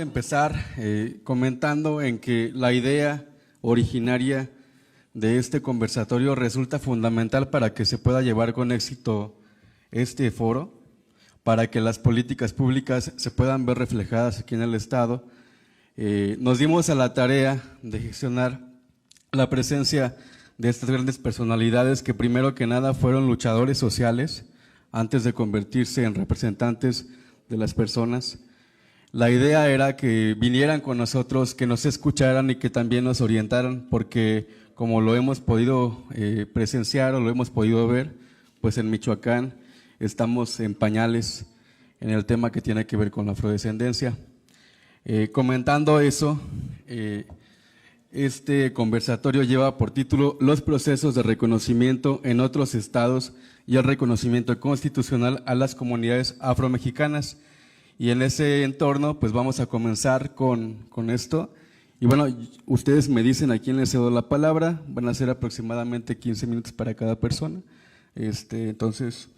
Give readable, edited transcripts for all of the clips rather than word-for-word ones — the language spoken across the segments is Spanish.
empezar comentando en que la idea originaria de este conversatorio resulta fundamental para que se pueda llevar con éxito este foro, para que las políticas públicas se puedan ver reflejadas aquí en el Estado. Nos dimos a la tarea de gestionar la presencia de estas grandes personalidades que primero que nada fueron luchadores sociales antes de convertirse en representantes de las personas. La idea era que vinieran con nosotros, que nos escucharan y que también nos orientaran, porque como lo hemos podido presenciar o lo hemos podido ver, pues en Michoacán estamos en pañales en el tema que tiene que ver con la afrodescendencia. Comentando eso, este conversatorio lleva por título Los procesos de reconocimiento en otros estados y el reconocimiento constitucional a las comunidades afromexicanas. Y en ese entorno, pues vamos a comenzar con esto. Y bueno, ustedes me dicen a quién les cedo la palabra, van a ser aproximadamente 15 minutos para cada persona. Entonces,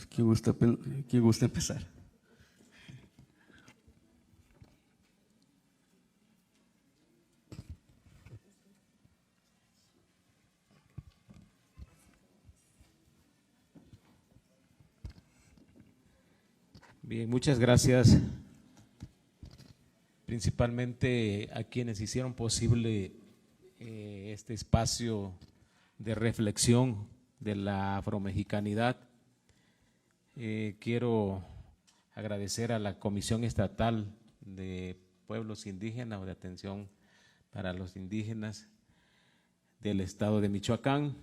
¿quién gusta empezar? Bien, muchas gracias, principalmente a quienes hicieron posible este espacio de reflexión de la afromexicanidad. Quiero agradecer a la Comisión Estatal de Pueblos Indígenas o de Atención para los Indígenas del Estado de Michoacán,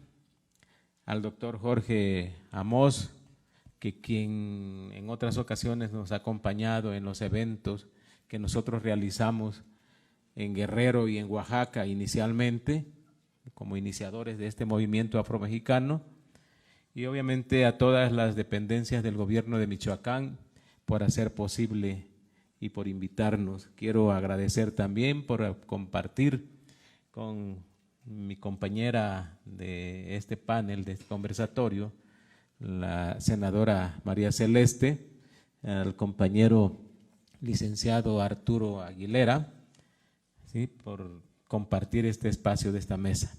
al doctor Jorge Amós, que quien en otras ocasiones nos ha acompañado en los eventos que nosotros realizamos en Guerrero y en Oaxaca inicialmente, como iniciadores de este movimiento afromexicano, y obviamente a todas las dependencias del gobierno de Michoacán por hacer posible y por invitarnos. Quiero agradecer también por compartir con mi compañera de este panel, de este conversatorio, la senadora María Celeste, al compañero licenciado Arturo Aguilera, ¿sí?, por compartir este espacio de esta mesa.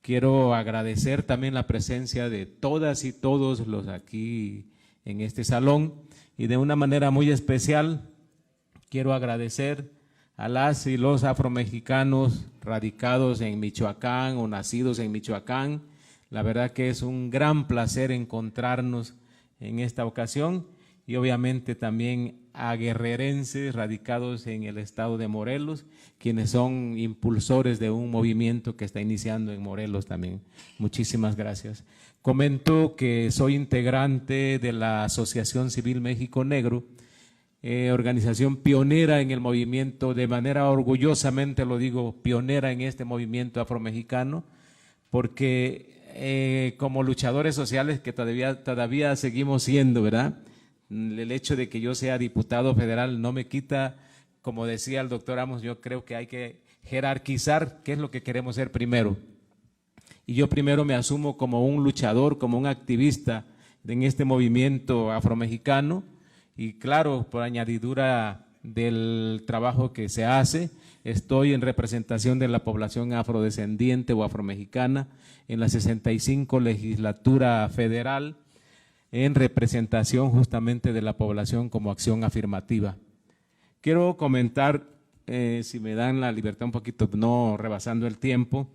Quiero agradecer también la presencia de todas y todos los aquí en este salón, y de una manera muy especial quiero agradecer a las y los afromexicanos radicados en Michoacán o nacidos en Michoacán. La verdad que es un gran placer encontrarnos en esta ocasión, y obviamente también a guerrerenses radicados en el estado de Morelos, quienes son impulsores de un movimiento que está iniciando en Morelos también. Muchísimas gracias. Comento que soy integrante de la Asociación Civil México Negro, organización pionera en el movimiento, de manera orgullosamente lo digo, pionera en este movimiento afromexicano, porque como luchadores sociales que todavía seguimos siendo, ¿verdad? El hecho de que yo sea diputado federal no me quita, como decía el doctor Amos, yo creo que hay que jerarquizar qué es lo que queremos ser primero. Y yo primero me asumo como un luchador, como un activista en este movimiento afromexicano, y claro, por añadidura del trabajo que se hace, estoy en representación de la población afrodescendiente o afromexicana en la 65 legislatura federal, en representación justamente de la población como acción afirmativa. Quiero comentar, si me dan la libertad un poquito, no rebasando el tiempo,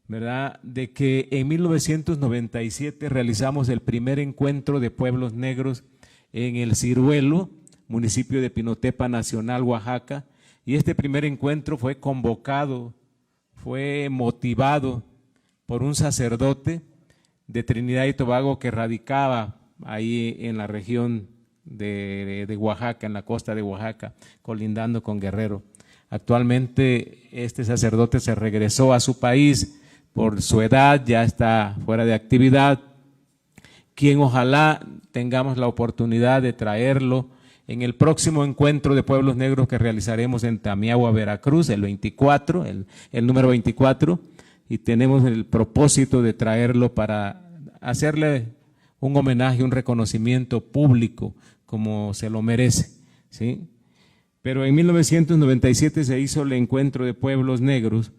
¿verdad?, de que en 1997 realizamos el primer encuentro de pueblos negros en El Ciruelo, municipio de Pinotepa Nacional, Oaxaca, y este primer encuentro fue convocado, fue motivado por un sacerdote de Trinidad y Tobago que radicaba ahí en la región de Oaxaca, en la costa de Oaxaca, colindando con Guerrero. Actualmente este sacerdote se regresó a su país por su edad, ya está fuera de actividad, quien ojalá tengamos la oportunidad de traerlo en el próximo encuentro de pueblos negros que realizaremos en Tamiahua, Veracruz, el 24, el número 24, y tenemos el propósito de traerlo para hacerle un homenaje, un reconocimiento público como se lo merece, ¿sí? Pero en 1997 se hizo el Encuentro de Pueblos Negros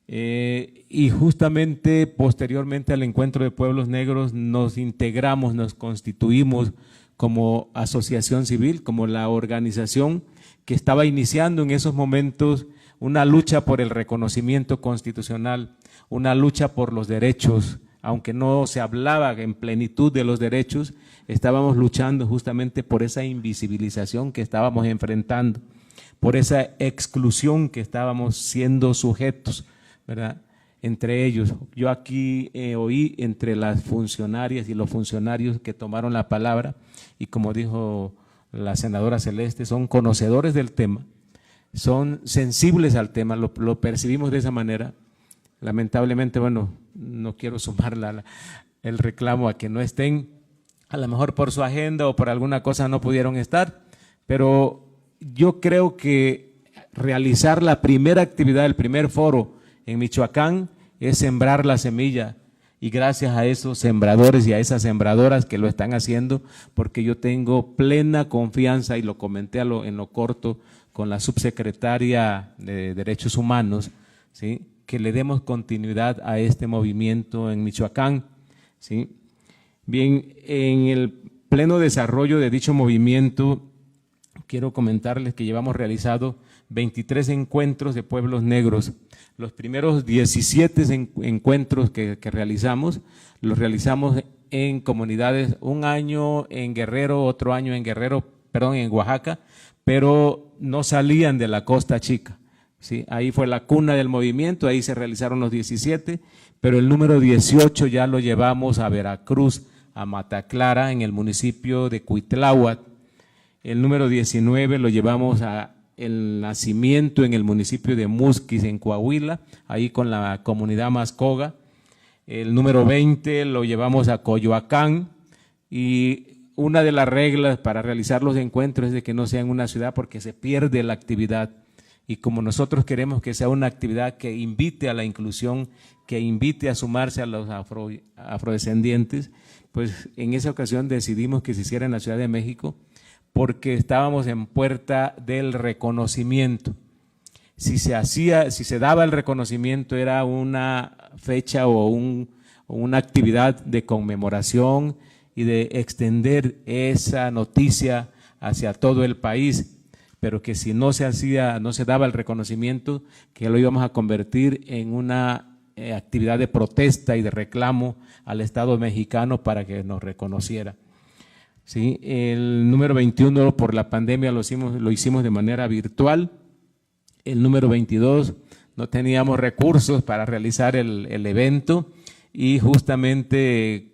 y justamente posteriormente al Encuentro de Pueblos Negros nos integramos, nos constituimos como asociación civil, como la organización que estaba iniciando en esos momentos una lucha por el reconocimiento constitucional, una lucha por los derechos, aunque no se hablaba en plenitud de los derechos, estábamos luchando justamente por esa invisibilización que estábamos enfrentando, por esa exclusión que estábamos siendo sujetos, ¿verdad? Entre ellos, yo aquí oí entre las funcionarias y los funcionarios que tomaron la palabra, y como dijo la senadora Celeste, son conocedores del tema, son sensibles al tema, lo percibimos de esa manera. Lamentablemente, bueno, no quiero sumar el reclamo a que no estén, a lo mejor por su agenda o por alguna cosa no pudieron estar, pero yo creo que realizar la primera actividad, el primer foro en Michoacán es sembrar la semilla, y gracias a esos sembradores y a esas sembradoras que lo están haciendo, porque yo tengo plena confianza, y lo comenté en lo corto con la subsecretaria de Derechos Humanos, ¿sí?, que le demos continuidad a este movimiento en Michoacán, ¿sí? Bien, en el pleno desarrollo de dicho movimiento, quiero comentarles que llevamos realizado 23 encuentros de pueblos negros. Los primeros 17 encuentros que realizamos, los realizamos en comunidades, un año en Guerrero, otro año en en Oaxaca, pero no salían de la Costa Chica. Sí, ahí fue la cuna del movimiento, ahí se realizaron los 17, pero el número 18 ya lo llevamos a Veracruz, a Mataclara, en el municipio de Cuitláhuac. El número 19 lo llevamos a El Nacimiento, en el municipio de Musquis, en Coahuila, ahí con la comunidad Mascoga. El número 20 lo llevamos a Coyoacán, y una de las reglas para realizar los encuentros es de que no sea en una ciudad, porque se pierde la actividad. Y como nosotros queremos que sea una actividad que invite a la inclusión, que invite a sumarse a los afrodescendientes, pues en esa ocasión decidimos que se hiciera en la Ciudad de México, porque estábamos en puerta del reconocimiento. Si se daba el reconocimiento, era una fecha o una actividad de conmemoración y de extender esa noticia hacia todo el país, pero que si no se daba el reconocimiento, que lo íbamos a convertir en una actividad de protesta y de reclamo al Estado mexicano para que nos reconociera. ¿Sí? El número 21 por la pandemia lo hicimos de manera virtual. El número 22 no teníamos recursos para realizar el evento, y justamente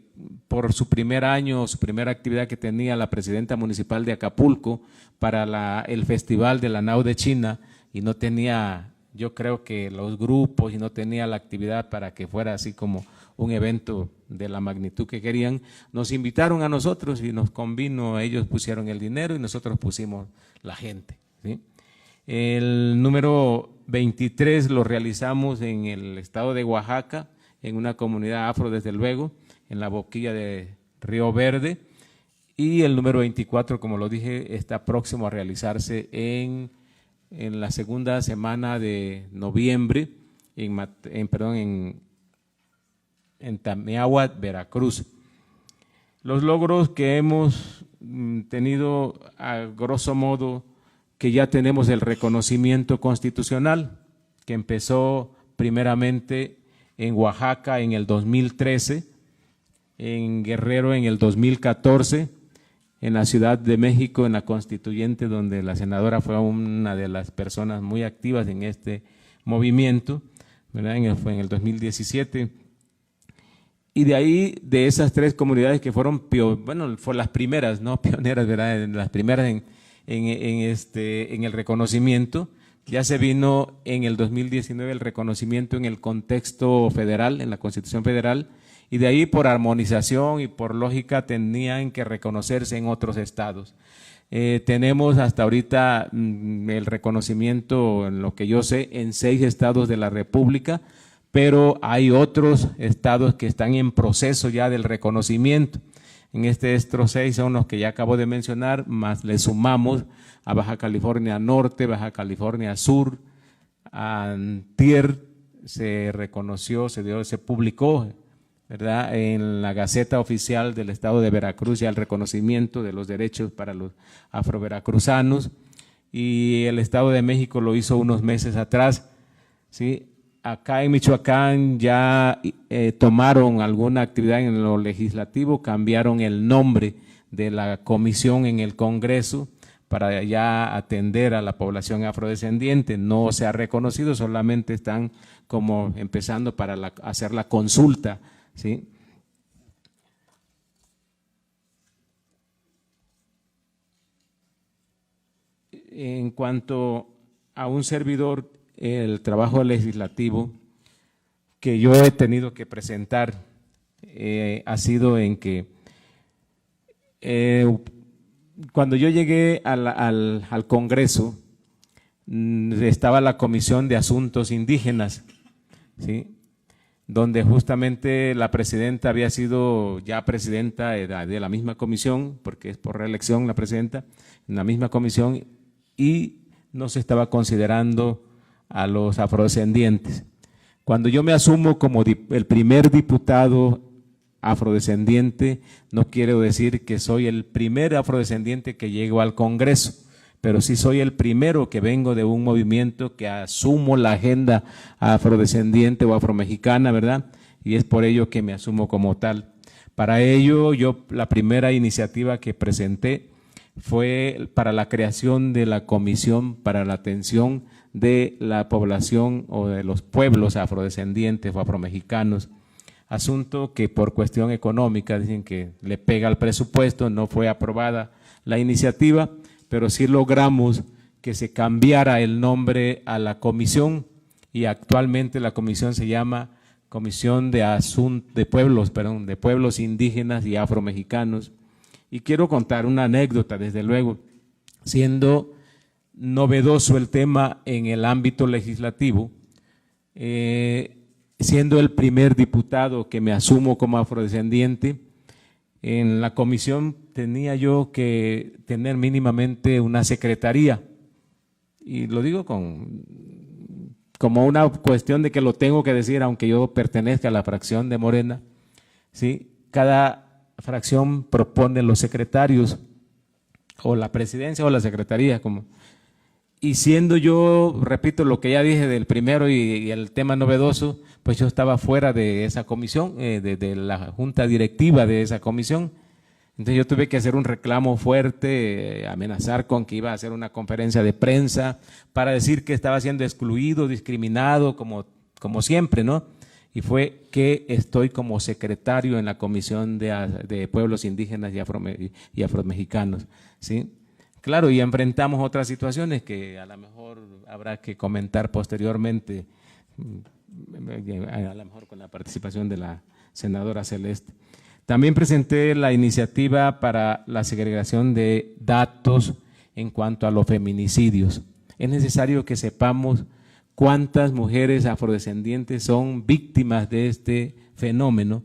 por su primer año, su primera actividad que tenía la presidenta municipal de Acapulco para el Festival de la Nao de China, y no tenía, yo creo que los grupos, y no tenía la actividad para que fuera así como un evento de la magnitud que querían, nos invitaron a nosotros y nos convino, ellos pusieron el dinero y nosotros pusimos la gente, ¿sí? El número 23 lo realizamos en el estado de Oaxaca, en una comunidad afro, desde luego, en la boquilla de Río Verde, y el número 24, como lo dije, está próximo a realizarse en la segunda semana de noviembre, en Tamiahuat, Veracruz. Los logros que hemos tenido, a grosso modo, que ya tenemos el reconocimiento constitucional, que empezó primeramente en Oaxaca en el 2013, en Guerrero en el 2014, en la Ciudad de México, en la Constituyente, donde la senadora fue una de las personas muy activas en este movimiento, ¿verdad? Fue en el 2017. Y de ahí, de esas 3 comunidades que fueron las primeras, no pioneras, ¿verdad?, las primeras en el reconocimiento, ya se vino en el 2019 el reconocimiento en el contexto federal, en la Constitución Federal, y de ahí por armonización y por lógica tenían que reconocerse en otros estados. Tenemos hasta ahorita el reconocimiento, en lo que yo sé, en 6 estados de la República, pero hay otros estados que están en proceso ya del reconocimiento. Estos 6 son los que ya acabo de mencionar, más le sumamos a Baja California Norte, Baja California Sur. Antier se reconoció, se publicó, ¿verdad?, en la Gaceta Oficial del Estado de Veracruz ya el reconocimiento de los derechos para los afroveracruzanos, y el Estado de México lo hizo unos meses atrás, ¿sí? Acá en Michoacán ya tomaron alguna actividad en lo legislativo, cambiaron el nombre de la comisión en el Congreso para ya atender a la población afrodescendiente. No se ha reconocido, solamente están como empezando para hacer la consulta, ¿sí? En cuanto a un servidor, el trabajo legislativo que yo he tenido que presentar ha sido en que cuando yo llegué al Congreso, estaba la Comisión de Asuntos Indígenas, ¿sí?, donde justamente la presidenta había sido ya presidenta de la misma comisión, porque es por reelección la presidenta, en la misma comisión, y no se estaba considerando a los afrodescendientes. Cuando yo me asumo como el primer diputado afrodescendiente, no quiero decir que soy el primer afrodescendiente que llego al Congreso, pero sí soy el primero que vengo de un movimiento que asumo la agenda afrodescendiente o afromexicana, ¿verdad? Y es por ello que me asumo como tal. Para ello, la primera iniciativa que presenté fue para la creación de la Comisión para la Atención de la Población o de los pueblos afrodescendientes o afromexicanos, asunto que por cuestión económica, dicen que le pega al presupuesto, no fue aprobada la iniciativa, pero sí logramos que se cambiara el nombre a la comisión, y actualmente la comisión se llama Comisión de Pueblos Indígenas y Afromexicanos. Y quiero contar una anécdota, desde luego, siendo novedoso el tema en el ámbito legislativo, siendo el primer diputado que me asumo como afrodescendiente. En la comisión tenía yo que tener mínimamente una secretaría, y lo digo como una cuestión de que lo tengo que decir, aunque yo pertenezca a la fracción de Morena, ¿sí? Cada fracción propone los secretarios, o la presidencia o la secretaría, y siendo yo, repito lo que ya dije del primero y el tema novedoso, pues yo estaba fuera de esa comisión, de la junta directiva de esa comisión. Entonces yo tuve que hacer un reclamo fuerte, amenazar con que iba a hacer una conferencia de prensa para decir que estaba siendo excluido, discriminado, como siempre, ¿no? Y fue que estoy como secretario en la Comisión de Pueblos Indígenas y Afromexicanos, ¿sí? Claro, y enfrentamos otras situaciones que a lo mejor habrá que comentar posteriormente, a lo mejor con la participación de la senadora Celeste. También presenté la iniciativa para la segregación de datos en cuanto a los feminicidios. Es necesario que sepamos cuántas mujeres afrodescendientes son víctimas de este fenómeno,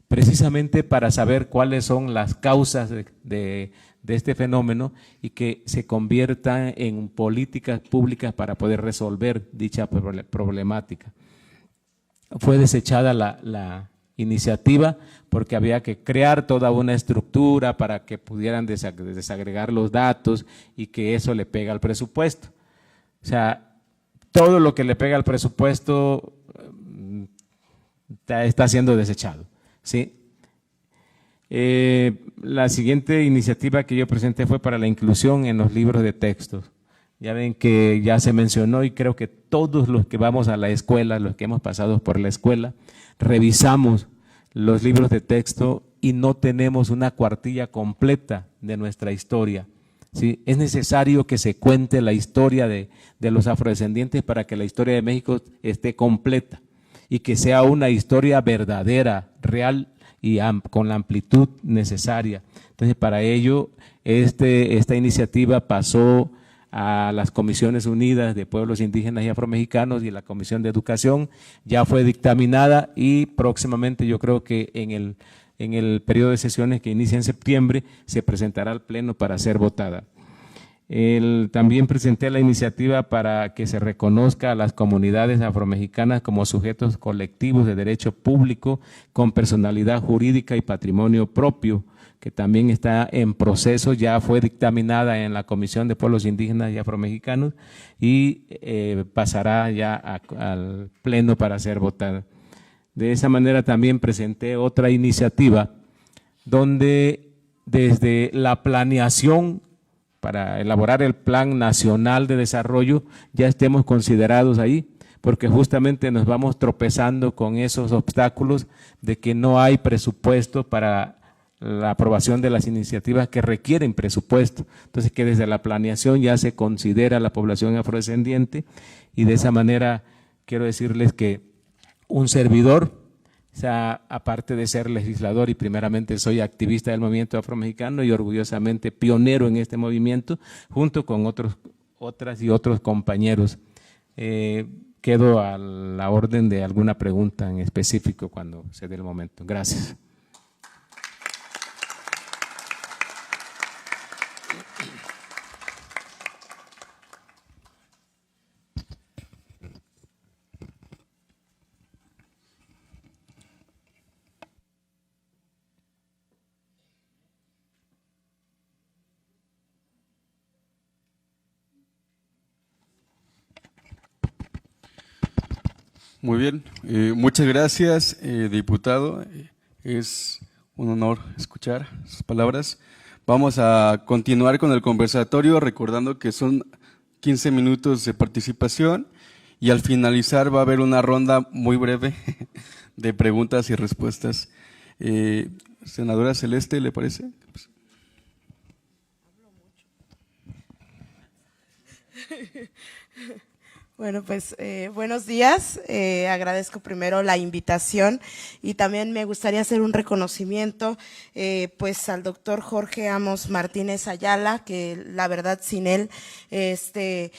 precisamente para saber cuáles son las causas de este fenómeno y que se conviertan en políticas públicas para poder resolver dicha problemática. Fue desechada la iniciativa porque había que crear toda una estructura para que pudieran desagregar los datos, y que eso le pega al presupuesto. O sea, todo lo que le pega al presupuesto está siendo desechado, ¿sí? La siguiente iniciativa que yo presenté fue para la inclusión en los libros de textos. Ya ven que ya se mencionó, y creo que todos los que vamos a la escuela, los que hemos pasado por la escuela, revisamos los libros de texto y no tenemos una cuartilla completa de nuestra historia, ¿sí? Es necesario que se cuente la historia de los afrodescendientes para que la historia de México esté completa y que sea una historia verdadera, real y con la amplitud necesaria. Entonces, para ello, esta iniciativa pasó a las Comisiones Unidas de Pueblos Indígenas y Afromexicanos y la Comisión de Educación, ya fue dictaminada, y próximamente yo creo que en el en el periodo de sesiones que inicia en septiembre, se presentará al Pleno para ser votada. También presenté la iniciativa para que se reconozca a las comunidades afromexicanas como sujetos colectivos de derecho público con personalidad jurídica y patrimonio propio, que también está en proceso, ya fue dictaminada en la Comisión de Pueblos Indígenas y Afromexicanos y pasará ya al Pleno para ser votada. De esa manera también presenté otra iniciativa donde desde la planeación para elaborar el Plan Nacional de Desarrollo ya estemos considerados ahí, porque justamente nos vamos tropezando con esos obstáculos de que no hay presupuesto para la aprobación de las iniciativas que requieren presupuesto. Entonces, que desde la planeación ya se considera la población afrodescendiente y de esa manera quiero decirles que un servidor, o sea, aparte de ser legislador y primeramente soy activista del movimiento afromexicano y orgullosamente pionero en este movimiento, junto con otros compañeros. Quedo a la orden de alguna pregunta en específico cuando se dé el momento. Gracias. Muy bien, muchas gracias, diputado. Es un honor escuchar sus palabras. Vamos a continuar con el conversatorio, recordando que son 15 minutos de participación y al finalizar va a haber una ronda muy breve de preguntas y respuestas. Senadora Celeste, ¿le parece? Bueno, pues buenos días. Agradezco primero la invitación y también me gustaría hacer un reconocimiento pues al doctor Jorge Amos Martínez Ayala, que la verdad sin él este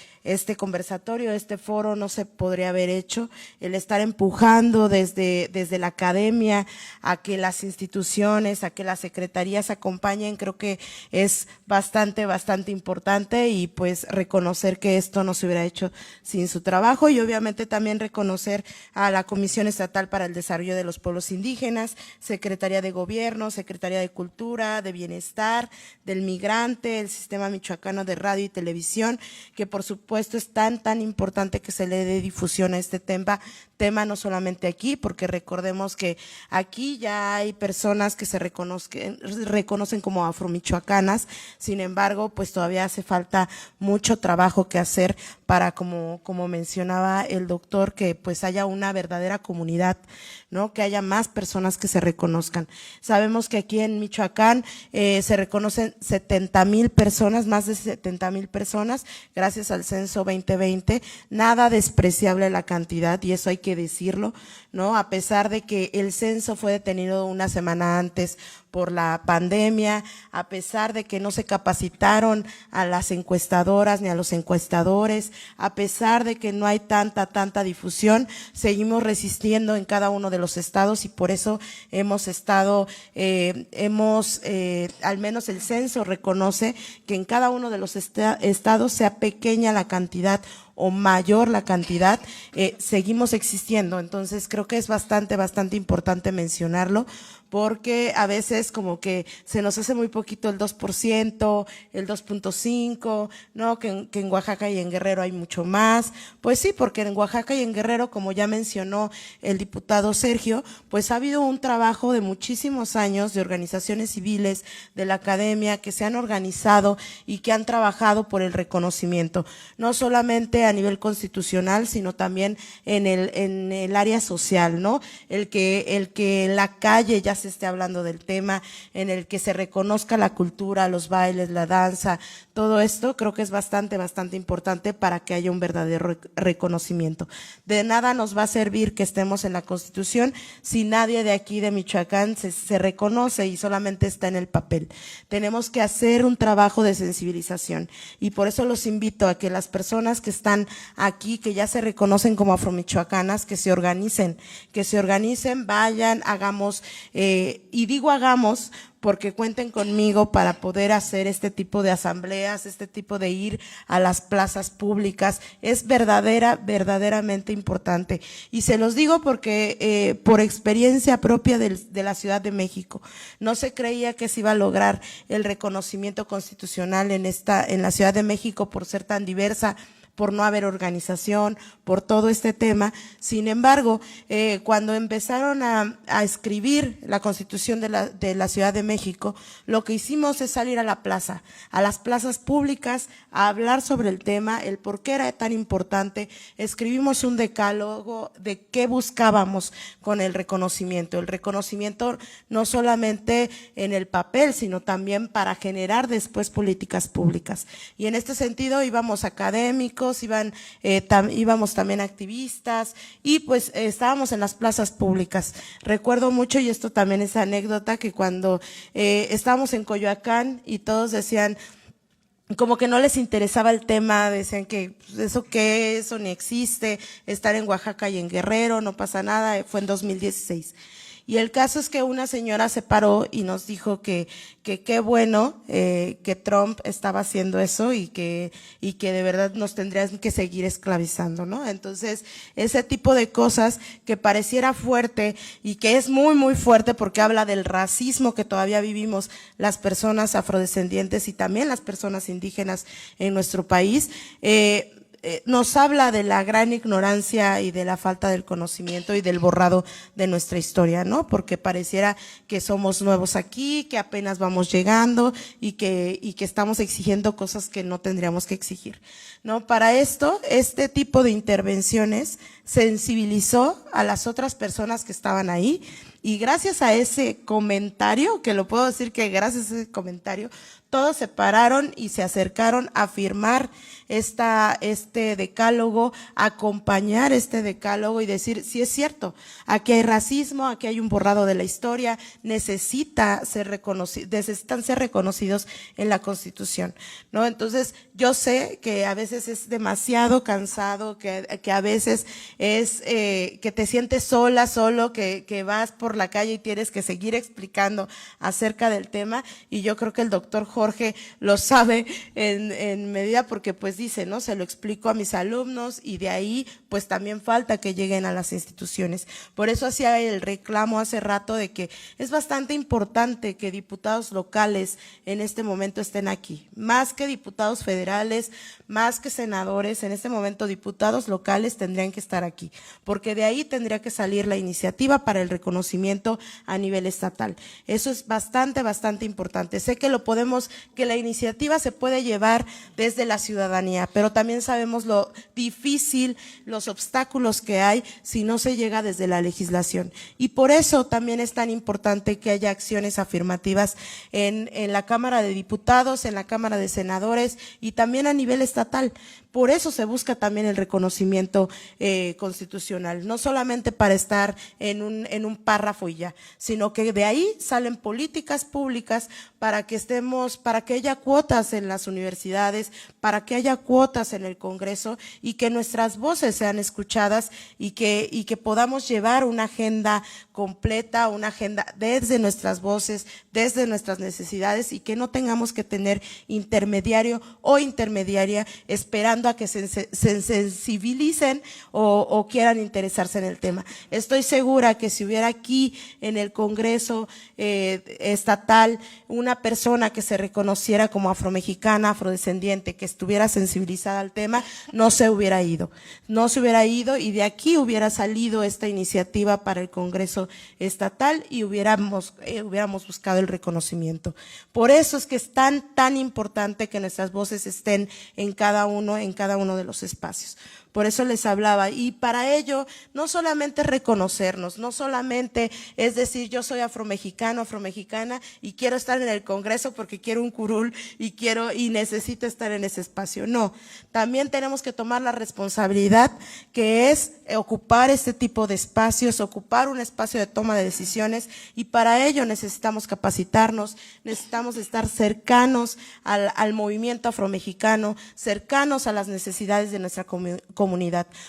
conversatorio, este foro no se podría haber hecho. El estar empujando desde la academia a que las instituciones, a que las secretarías acompañen, creo que es bastante importante y pues reconocer que esto no se hubiera hecho sin su trabajo y obviamente también reconocer a la Comisión Estatal para el Desarrollo de los Pueblos Indígenas, Secretaría de Gobierno, Secretaría de Cultura, de Bienestar, del Migrante, el Sistema Michoacano de Radio y Televisión, que por supuesto es tan importante que se le dé difusión a este tema no solamente aquí, porque recordemos que aquí ya hay personas que se reconocen como afromichoacanas, sin embargo, pues todavía hace falta mucho trabajo que hacer para, como mencionaba el doctor, que pues haya una verdadera comunidad, ¿no? Que haya más personas que se reconozcan. Sabemos que aquí en Michoacán se reconocen 70,000 personas, más de 70,000 personas, gracias al censo 2020, nada despreciable la cantidad y eso hay que decirlo, ¿no? A pesar de que el censo fue detenido una semana antes por la pandemia, a pesar de que no se capacitaron a las encuestadoras ni a los encuestadores, a pesar de que no hay tanta difusión, seguimos resistiendo en cada uno de los estados y por eso hemos estado, al menos el censo reconoce que en cada uno de los estados, sea pequeña la cantidad o mayor la cantidad, seguimos existiendo. Entonces creo que es bastante importante mencionarlo, porque a veces como que se nos hace muy poquito el 2%, el 2.5%, ¿no? Que en Oaxaca y en Guerrero hay mucho más. Pues sí, porque en Oaxaca y en Guerrero, como ya mencionó el diputado Sergio, pues ha habido un trabajo de muchísimos años de organizaciones civiles, de la academia, que se han organizado y que han trabajado por el reconocimiento, no solamente a nivel constitucional, sino también en el área social, ¿no? El que en la calle ya se esté hablando del tema, en el que se reconozca la cultura, los bailes, la danza, todo esto creo que es bastante importante para que haya un verdadero reconocimiento. De nada nos va a servir que estemos en la Constitución si nadie de aquí de Michoacán se reconoce y solamente está en el papel. Tenemos que hacer un trabajo de sensibilización y por eso los invito a que las personas que están están aquí, que ya se reconocen como afromichoacanas, que se organicen, vayan, hagamos, y digo hagamos porque cuenten conmigo para poder hacer este tipo de asambleas, este tipo de ir a las plazas públicas. Es verdaderamente importante. Y se los digo porque por experiencia propia de la Ciudad de México, no se creía que se iba a lograr el reconocimiento constitucional en la Ciudad de México por ser tan diversa, por no haber organización, por todo este tema. Sin embargo, cuando empezaron a escribir la Constitución de la Ciudad de México, lo que hicimos es salir a la plaza, a las plazas públicas, a hablar sobre el tema, el por qué era tan importante. Escribimos un decálogo de qué buscábamos con el reconocimiento no solamente en el papel, sino también para generar después políticas públicas. Y en este sentido íbamos académicos, íbamos también activistas y pues estábamos en las plazas públicas. Recuerdo mucho, y esto también es anécdota, que cuando estábamos en Coyoacán y todos decían como que no les interesaba el tema, decían que pues, eso ni existe, estar en Oaxaca y en Guerrero, no pasa nada, fue en 2016. Y el caso es que una señora se paró y nos dijo que qué bueno que Trump estaba haciendo eso y que de verdad nos tendrían que seguir esclavizando, ¿no? Entonces, ese tipo de cosas que pareciera fuerte y que es muy, muy fuerte porque habla del racismo que todavía vivimos las personas afrodescendientes y también las personas indígenas en nuestro país, nos habla de la gran ignorancia y de la falta del conocimiento y del borrado de nuestra historia, ¿no? Porque pareciera que somos nuevos aquí, que apenas vamos llegando y que estamos exigiendo cosas que no tendríamos que exigir, ¿no? Para esto, este tipo de intervenciones sensibilizó a las otras personas que estaban ahí y gracias a ese comentario, que lo puedo decir que gracias a ese comentario, todos se pararon y se acercaron a firmar este decálogo, acompañar este decálogo y decir, sí es cierto, aquí hay racismo, aquí hay un borrado de la historia, necesitan ser reconocidos en la Constitución, ¿no? Entonces, yo sé que a veces es demasiado cansado, que a veces es que te sientes solo, que vas por la calle y tienes que seguir explicando acerca del tema, y yo creo que el doctor Jorge lo sabe en medida porque pues dice, ¿no? Se lo explico a mis alumnos y de ahí pues también falta que lleguen a las instituciones. Por eso hacía el reclamo hace rato de que es bastante importante que diputados locales en este momento estén aquí, más que diputados federales, más que senadores, en este momento diputados locales tendrían que estar aquí, porque de ahí tendría que salir la iniciativa para el reconocimiento a nivel estatal. Eso es bastante importante. Sé que que la iniciativa se puede llevar desde la ciudadanía, pero también sabemos lo difícil, los obstáculos que hay si no se llega desde la legislación. Y por eso también es tan importante que haya acciones afirmativas en la Cámara de Diputados, en la Cámara de Senadores y también a nivel estatal. Por eso se busca también el reconocimiento constitucional, no solamente para estar en un párrafo y ya, sino que de ahí salen políticas públicas para que haya cuotas en las universidades, para que haya cuotas en el Congreso y que nuestras voces sean escuchadas y que podamos llevar una agenda completa, una agenda desde nuestras voces, desde nuestras necesidades y que no tengamos que tener intermediario o intermediaria esperando a que se sensibilicen o quieran interesarse en el tema. Estoy segura que si hubiera aquí en el Congreso estatal una persona que se reconociera como afromexicana, afrodescendiente, que estuviera sensibilizada al tema, no se hubiera ido y de aquí hubiera salido esta iniciativa para el Congreso estatal y hubiéramos buscado el reconocimiento. Por eso es que es tan importante que nuestras voces estén en cada uno de los espacios. por eso les hablaba. Y para ello, no solamente reconocernos, no solamente es decir, yo soy afromexicano, afromexicana y quiero estar en el Congreso porque quiero un curul y necesito estar en ese espacio. No, también tenemos que tomar la responsabilidad que es ocupar este tipo de espacios, ocupar un espacio de toma de decisiones, y para ello necesitamos capacitarnos, necesitamos estar cercanos al movimiento afromexicano, cercanos a las necesidades de nuestra comunidad,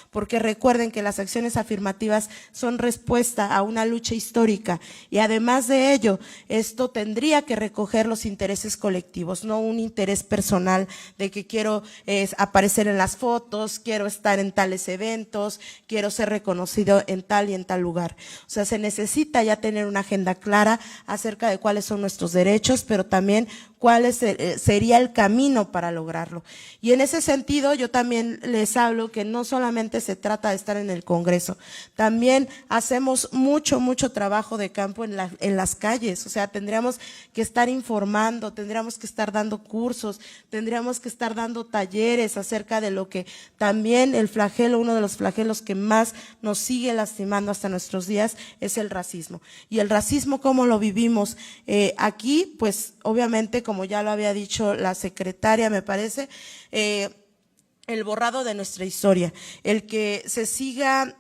porque recuerden que las acciones afirmativas son respuesta a una lucha histórica, y además de ello, esto tendría que recoger los intereses colectivos, no un interés personal de que quiero aparecer en las fotos, quiero estar en tales eventos, quiero ser reconocido en tal y en tal lugar. O sea, se necesita ya tener una agenda clara acerca de cuáles son nuestros derechos, pero también cuál sería el camino para lograrlo. Y en ese sentido yo también les hablo que no solamente se trata de estar en el Congreso, también hacemos mucho trabajo de campo en las calles. O sea, tendríamos que estar informando, tendríamos que estar dando cursos, tendríamos que estar dando talleres acerca de lo que también el flagelo, uno de los flagelos que más nos sigue lastimando hasta nuestros días es el racismo. Y el racismo, ¿cómo lo vivimos? Aquí, pues obviamente, como ya lo había dicho la secretaria, me parece, el borrado de nuestra historia, el que se siga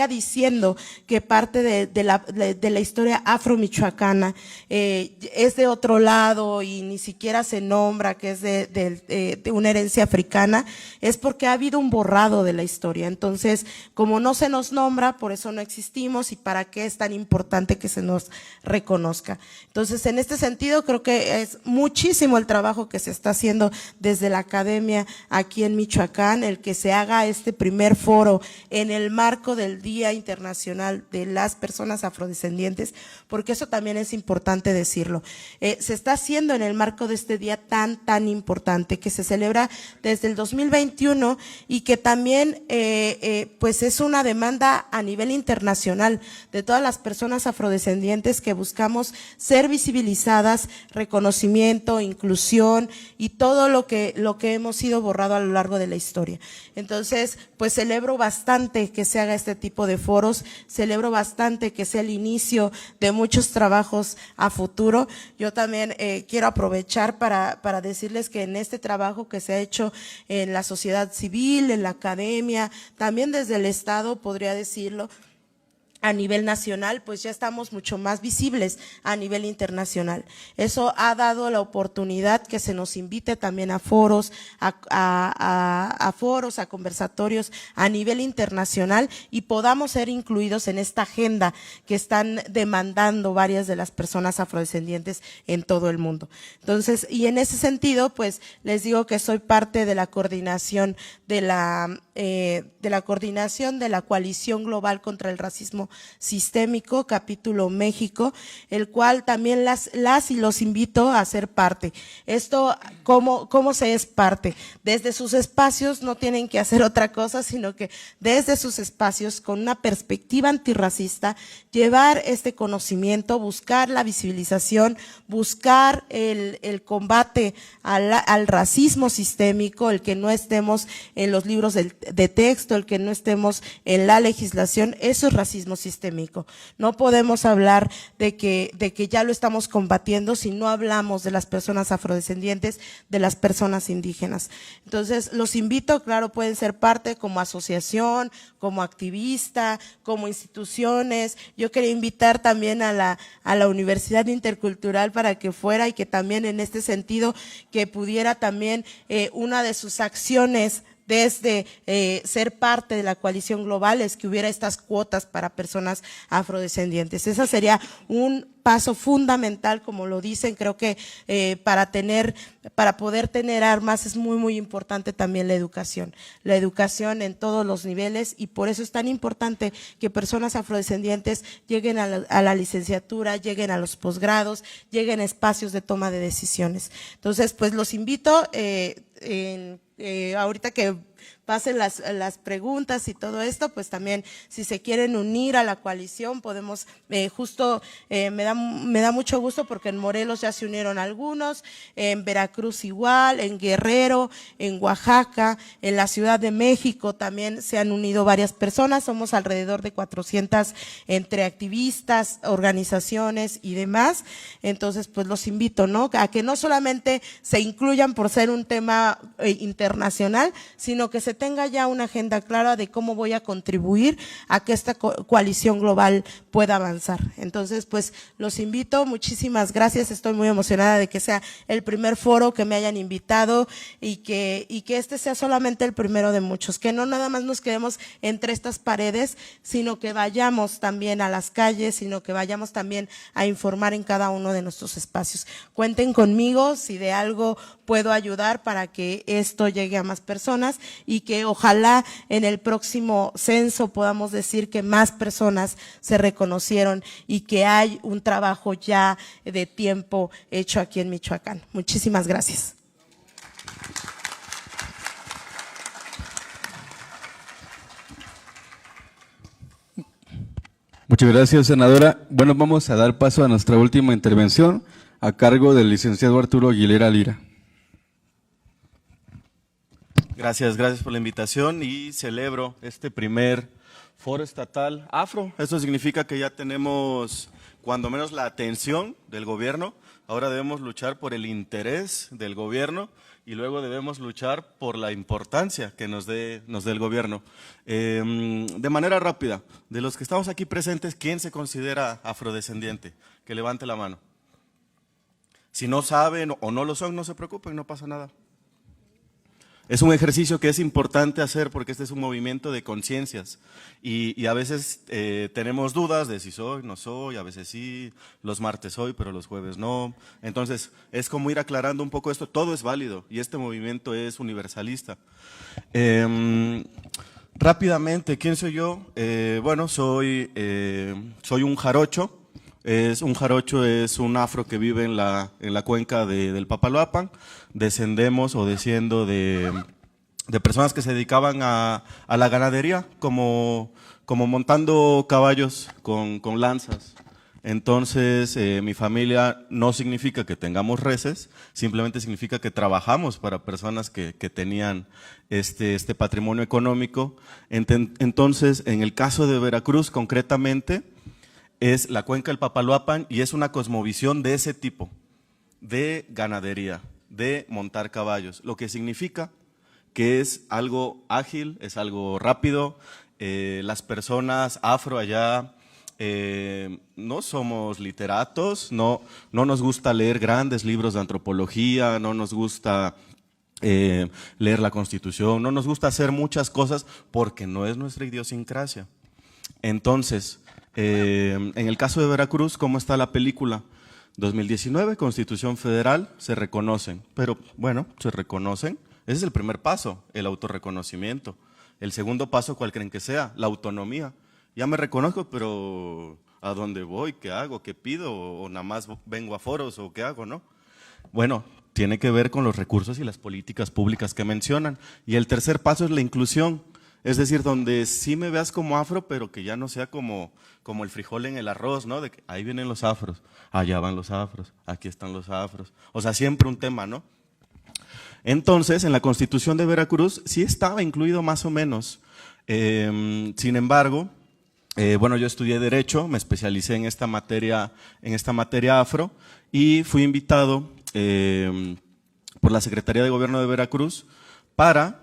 diciendo que parte de la historia afro-michoacana es de otro lado y ni siquiera se nombra que es de una herencia africana, es porque ha habido un borrado de la historia. Entonces, como no se nos nombra, por eso no existimos, y para qué es tan importante que se nos reconozca. Entonces, en este sentido, creo que es muchísimo el trabajo que se está haciendo desde la academia aquí en Michoacán, el que se haga este primer foro en el marco del Día Internacional de las Personas Afrodescendientes, porque eso también es importante decirlo. Se está haciendo en el marco de este día tan importante que se celebra desde el 2021 y que también pues es una demanda a nivel internacional de todas las personas afrodescendientes que buscamos ser visibilizadas, reconocimiento, inclusión y todo lo que hemos sido borrado a lo largo de la historia. Entonces, pues celebro bastante que se haga este tipo de foros, celebro bastante que sea el inicio de muchos trabajos a futuro. Yo también quiero aprovechar para decirles que en este trabajo que se ha hecho en la sociedad civil, en la academia, también desde el Estado, podría decirlo, a nivel nacional, pues ya estamos mucho más visibles a nivel internacional. Eso ha dado la oportunidad que se nos invite también a foros, a conversatorios a nivel internacional y podamos ser incluidos en esta agenda que están demandando varias de las personas afrodescendientes en todo el mundo. Entonces, y en ese sentido, pues les digo que soy parte de la coordinación de la Coalición Global contra el Racismo Sistémico, capítulo México, el cual también las y los invito a ser parte. Esto, ¿cómo se es parte? Desde sus espacios no tienen que hacer otra cosa, sino que desde sus espacios, con una perspectiva antirracista, llevar este conocimiento, buscar la visibilización, buscar el combate al racismo sistémico, el que no estemos en los libros de texto, el que no estemos en la legislación, eso es racismo sistémico. No podemos hablar de que ya lo estamos combatiendo si no hablamos de las personas afrodescendientes, de las personas indígenas. Entonces, los invito, claro, pueden ser parte como asociación, como activista, como instituciones. Yo quería invitar también a la Universidad Intercultural para que fuera y que también en este sentido que pudiera también una de sus acciones desde ser parte de la coalición global es que hubiera estas cuotas para personas afrodescendientes. Ese sería un paso fundamental, como lo dicen. Creo que para poder tener armas es muy importante también la educación en todos los niveles, y por eso es tan importante que personas afrodescendientes lleguen a la licenciatura, lleguen a los posgrados, lleguen a espacios de toma de decisiones. Entonces, pues los invito ahorita que pasen las preguntas y todo esto, pues también si se quieren unir a la coalición podemos, me da mucho gusto porque en Morelos ya se unieron algunos, en Veracruz igual, en Guerrero, en Oaxaca, en la Ciudad de México también se han unido varias personas, somos alrededor de 400 entre activistas, organizaciones y demás. Entonces pues los invito, ¿no?, a que no solamente se incluyan por ser un tema internacional, sino que se tenga ya una agenda clara de cómo voy a contribuir a que esta coalición global pueda avanzar. Entonces pues los invito, muchísimas gracias, estoy muy emocionada de que sea el primer foro que me hayan invitado y que este sea solamente el primero de muchos, que no nada más nos quedemos entre estas paredes, sino que vayamos también a las calles, sino que vayamos también a informar en cada uno de nuestros espacios. Cuenten conmigo si de algo puedo ayudar para que esto llegue a más personas y que ojalá en el próximo censo podamos decir que más personas se reconocieron y que hay un trabajo ya de tiempo hecho aquí en Michoacán. Muchísimas gracias. Muchas gracias, senadora. Bueno, vamos a dar paso a nuestra última intervención a cargo del licenciado Arturo Aguilera Lira. Gracias por la invitación y celebro este primer foro estatal afro. Eso significa que ya tenemos cuando menos la atención del gobierno. Ahora debemos luchar por el interés del gobierno y luego debemos luchar por la importancia que nos dé el gobierno. De manera rápida, de los que estamos aquí presentes, ¿quién se considera afrodescendiente? Que levante la mano. Si no saben o no lo son, no se preocupen, no pasa nada. Es un ejercicio que es importante hacer porque este es un movimiento de conciencias y a veces tenemos dudas de si soy, no soy, a veces sí, los martes soy, pero los jueves no. Entonces es como ir aclarando un poco esto, todo es válido y este movimiento es universalista. Rápidamente, ¿quién soy yo? Bueno, soy un jarocho. Un jarocho es un afro que vive en la cuenca del Papaloapan. Descendemos o desciendo de personas que se dedicaban a la ganadería, como montando caballos con lanzas. Entonces, mi familia no significa que tengamos reses, simplemente significa que trabajamos para personas que tenían este patrimonio económico. Entonces, en el caso de Veracruz, concretamente, es la cuenca del Papaloapan y es una cosmovisión de ese tipo, de ganadería, de montar caballos, lo que significa que es algo ágil, es algo rápido. Las personas afro allá no somos literatos, no nos gusta leer grandes libros de antropología, no nos gusta leer la Constitución, no nos gusta hacer muchas cosas porque no es nuestra idiosincrasia. Entonces, en el caso de Veracruz, ¿cómo está la película? 2019, Constitución Federal, se reconocen, pero bueno, se reconocen. Ese es el primer paso, el autorreconocimiento. El segundo paso, ¿cuál creen que sea? La autonomía. Ya me reconozco, pero ¿a dónde voy? ¿Qué hago? ¿Qué pido? ¿O nada más vengo a foros? ¿O qué hago? ¿No? Bueno, tiene que ver con los recursos y las políticas públicas que mencionan. Y el tercer paso es la inclusión. Es decir, donde sí me veas como afro, pero que ya no sea como el frijol en el arroz, ¿no? De que ahí vienen los afros, allá van los afros, aquí están los afros. O sea, siempre un tema, ¿no? Entonces, en la Constitución de Veracruz sí estaba incluido más o menos. Sin embargo, bueno, yo estudié Derecho, me especialicé en esta materia afro y fui invitado por la Secretaría de Gobierno de Veracruz para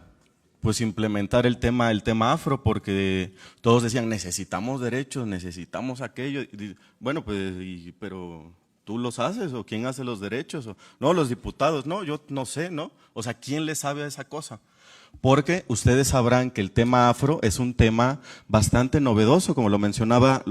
pues implementar el tema afro, porque todos decían necesitamos derechos, necesitamos aquello. Y, bueno, pues, pero ¿tú los haces o quién hace los derechos? O, no, los diputados, no, yo no sé, ¿no? O sea, ¿quién le sabe a esa cosa? Porque ustedes sabrán que el tema afro es un tema bastante novedoso, como lo mencionaba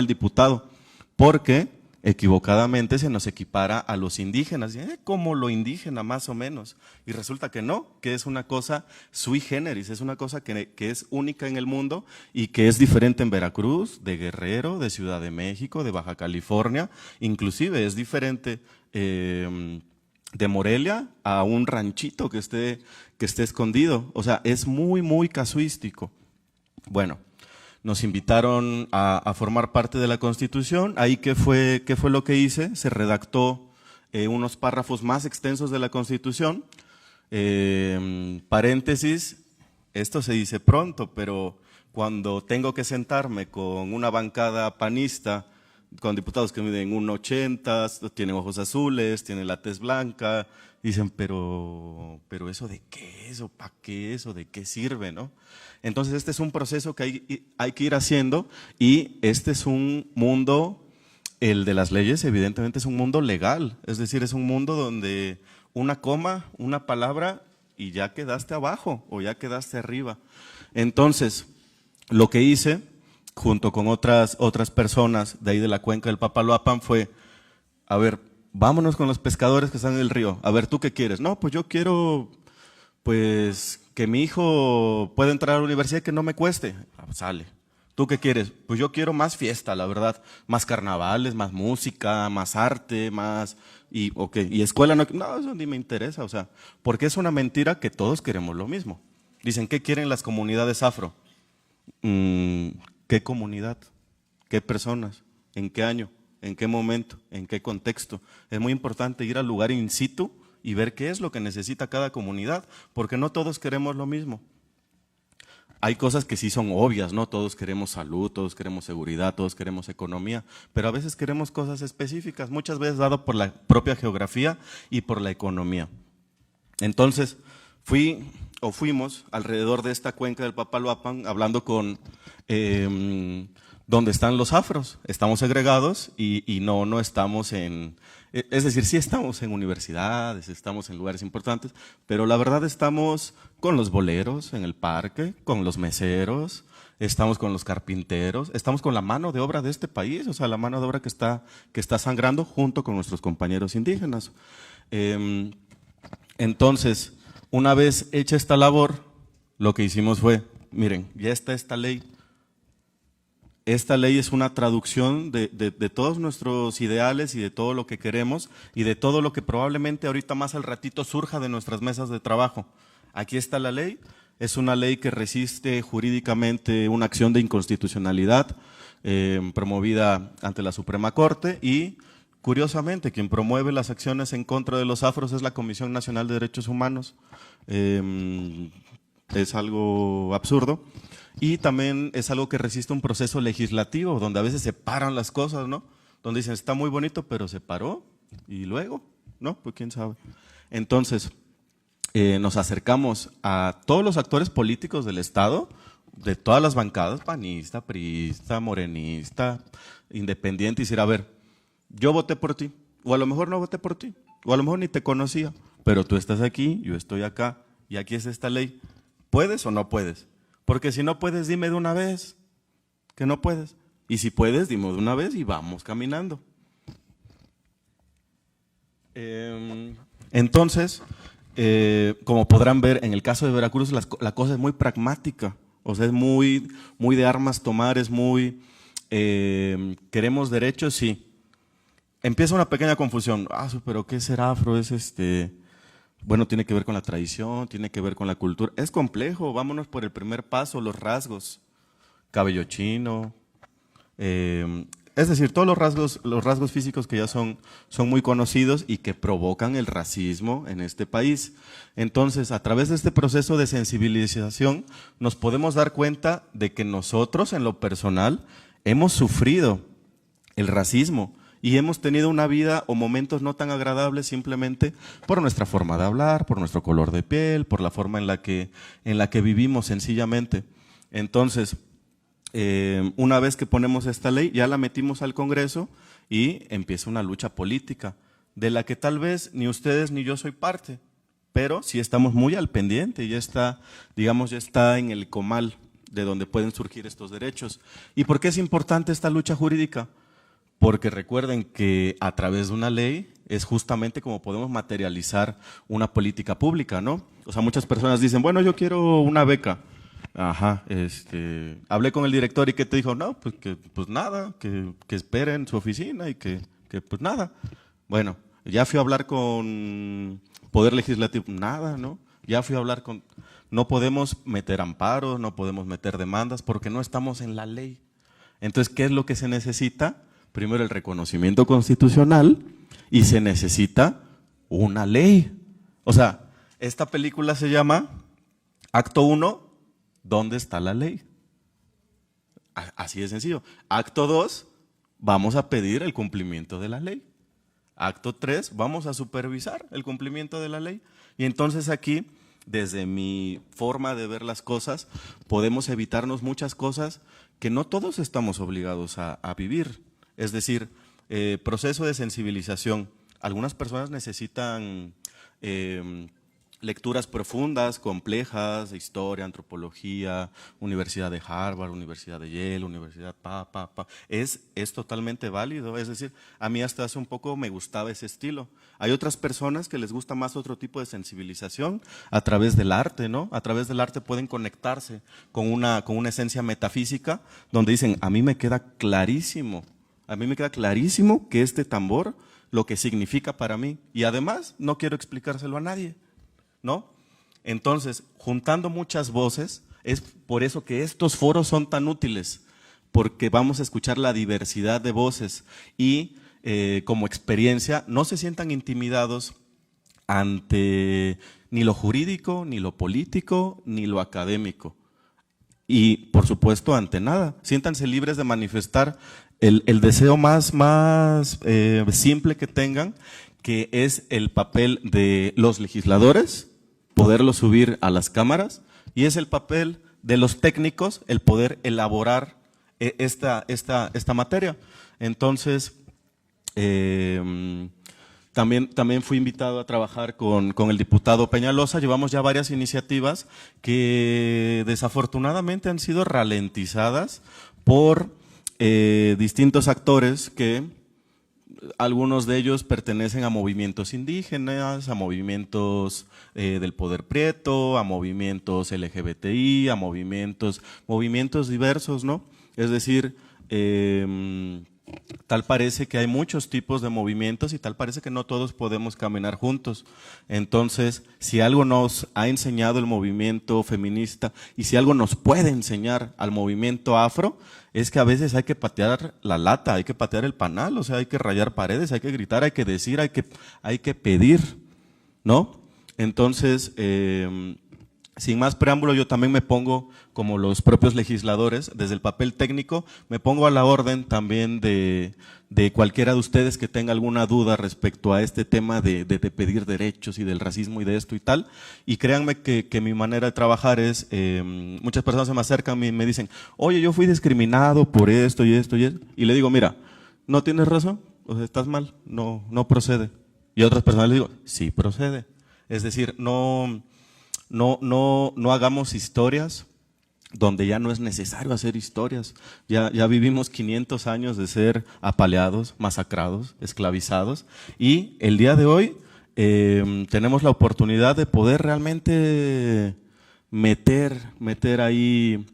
el diputado, porque equivocadamente se nos equipara a los indígenas, como lo indígena más o menos, y resulta que no, que es una cosa sui generis, es una cosa que es única en el mundo y que es diferente en Veracruz, de Guerrero, de Ciudad de México, de Baja California, inclusive es diferente de Morelia a un ranchito que esté escondido. O sea, es muy, muy casuístico. Bueno, nos invitaron a formar parte de la Constitución. Ahí, ¿qué fue lo que hice? Se redactó unos párrafos más extensos de la Constitución. Paréntesis, esto se dice pronto, pero cuando tengo que sentarme con una bancada panista, con diputados que miden 1,80, tienen ojos azules, tienen la tez blanca, dicen, pero ¿eso de qué es? ¿O para qué es? ¿O de qué sirve? ¿No? Entonces este es un proceso que hay que ir haciendo, y este es un mundo, el de las leyes evidentemente es un mundo legal, es decir, es un mundo donde una coma, una palabra y ya quedaste abajo o ya quedaste arriba. Entonces, lo que hice junto con otras personas de ahí de la cuenca del Papaloapan fue, a ver, vámonos con los pescadores que están en el río. A ver, ¿tú qué quieres? No, pues yo quiero, pues, que mi hijo pueda entrar a la universidad y que no me cueste. Ah, pues sale. ¿Tú qué quieres? Pues yo quiero más fiesta, la verdad. Más carnavales, más música, más arte, más… Y escuela no, eso ni me interesa, o sea, porque es una mentira que todos queremos lo mismo. Dicen, ¿qué quieren las comunidades afro? ¿Qué comunidad? ¿Qué personas? ¿En qué año? ¿En qué momento? ¿En qué contexto? Es muy importante ir al lugar in situ y ver qué es lo que necesita cada comunidad, porque no todos queremos lo mismo. Hay cosas que sí son obvias, ¿no? Todos queremos salud, todos queremos seguridad, todos queremos economía, pero a veces queremos cosas específicas, muchas veces dado por la propia geografía y por la economía. Entonces, fuimos alrededor de esta cuenca del Papaloapan hablando con donde están los afros. Estamos segregados y no estamos en… Es decir, sí estamos en universidades, estamos en lugares importantes, pero la verdad estamos con los boleros en el parque, con los meseros, estamos con los carpinteros, estamos con la mano de obra de este país, o sea, la mano de obra que está sangrando junto con nuestros compañeros indígenas. Entonces, una vez hecha esta labor, lo que hicimos fue, miren, ya está esta ley. Esta ley es una traducción de todos nuestros ideales y de todo lo que queremos y de todo lo que probablemente ahorita más al ratito surja de nuestras mesas de trabajo. Aquí está la ley, es una ley que resiste jurídicamente una acción de inconstitucionalidad promovida ante la Suprema Corte y, curiosamente, quien promueve las acciones en contra de los afros es la Comisión Nacional de Derechos Humanos. Es algo absurdo. Y también es algo que resiste un proceso legislativo, donde a veces se paran las cosas, ¿no? Donde dicen, está muy bonito, pero se paró, y luego, ¿no? Pues quién sabe. Entonces, nos acercamos a todos los actores políticos del Estado, de todas las bancadas, panista, priista, morenista, independiente, y decir, a ver, yo voté por ti, o a lo mejor no voté por ti, o a lo mejor ni te conocía, pero tú estás aquí, yo estoy acá, y aquí es esta ley. ¿Puedes o no puedes? Porque si no puedes, dime de una vez que no puedes. Y si puedes, dime de una vez y vamos caminando. Entonces, como podrán ver, en el caso de Veracruz la cosa es muy pragmática. O sea, es muy de armas tomar, es muy… ¿queremos derechos? Sí. Empieza una pequeña confusión. Pero ¿qué es ser afro? Es bueno, tiene que ver con la tradición, tiene que ver con la cultura. Es complejo, vámonos por el primer paso, los rasgos. Cabello chino, es decir, todos los rasgos físicos que ya son muy conocidos y que provocan el racismo en este país. Entonces, a través de este proceso de sensibilización, nos podemos dar cuenta de que nosotros, en lo personal, hemos sufrido el racismo. Y hemos tenido una vida o momentos no tan agradables simplemente por nuestra forma de hablar, por nuestro color de piel, por la forma en la que vivimos sencillamente. Entonces, una vez que ponemos esta ley, ya la metimos al Congreso y empieza una lucha política, de la que tal vez ni ustedes ni yo soy parte, pero sí estamos muy al pendiente, ya está, digamos, ya está en el comal de donde pueden surgir estos derechos. ¿Y por qué es importante esta lucha jurídica? Porque recuerden que a través de una ley es justamente como podemos materializar una política pública, ¿no? O sea, muchas personas dicen, bueno, yo quiero una beca. Ajá, hablé con el director y ¿qué te dijo? No, pues nada, que espere en su oficina y que pues nada. Bueno, Ya fui a hablar con Poder Legislativo, nada, ¿no? Ya fui a hablar con… No podemos meter amparos, no podemos meter demandas porque no estamos en la ley. Entonces, ¿qué es lo que se necesita? Primero el reconocimiento constitucional y se necesita una ley. O sea, esta película se llama Acto 1, ¿dónde está la ley? Así de sencillo. Acto 2, vamos a pedir el cumplimiento de la ley. Acto 3, vamos a supervisar el cumplimiento de la ley. Y entonces aquí, desde mi forma de ver las cosas, podemos evitarnos muchas cosas que no todos estamos obligados a vivir. Es decir, proceso de sensibilización. Algunas personas necesitan lecturas profundas, complejas, de historia, antropología, Universidad de Harvard, Universidad de Yale, Universidad Es totalmente válido, es decir, a mí hasta hace un poco me gustaba ese estilo. Hay otras personas que les gusta más otro tipo de sensibilización a través del arte, ¿no? A través del arte pueden conectarse con una esencia metafísica donde dicen, a mí me queda clarísimo que este tambor, lo que significa para mí, y además no quiero explicárselo a nadie, ¿no? Entonces, juntando muchas voces, es por eso que estos foros son tan útiles, porque vamos a escuchar la diversidad de voces y como experiencia no se sientan intimidados ante ni lo jurídico, ni lo político, ni lo académico. Y, por supuesto, ante nada, siéntanse libres de manifestar el deseo más simple que tengan, que es el papel de los legisladores, poderlo subir a las cámaras, y es el papel de los técnicos, el poder elaborar esta materia. Entonces, también fui invitado a trabajar con el diputado Peñalosa. Llevamos ya varias iniciativas que desafortunadamente han sido ralentizadas por distintos actores que algunos de ellos pertenecen a movimientos indígenas, a movimientos del poder prieto, a movimientos LGBTI, a movimientos diversos, ¿no? Es decir, tal parece que hay muchos tipos de movimientos y tal parece que no todos podemos caminar juntos. Entonces, si algo nos ha enseñado el movimiento feminista y si algo nos puede enseñar al movimiento afro, es que a veces hay que patear la lata, hay que patear el panal, o sea, hay que rayar paredes, hay que gritar, hay que decir, hay que pedir, ¿no? Entonces, sin más preámbulo, yo también me pongo, como los propios legisladores, desde el papel técnico, me pongo a la orden también de cualquiera de ustedes que tenga alguna duda respecto a este tema de pedir derechos y del racismo y de esto y tal. Y créanme que mi manera de trabajar es, muchas personas se me acercan y me dicen, oye, yo fui discriminado por esto y esto y esto. Y le digo, mira, no tienes razón, o sea, estás mal, no procede. Y a otras personas les digo, sí procede. Es decir, no hagamos historias donde ya no es necesario hacer historias. Ya vivimos 500 años de ser apaleados, masacrados, esclavizados, y el día de hoy tenemos la oportunidad de poder realmente meter ahí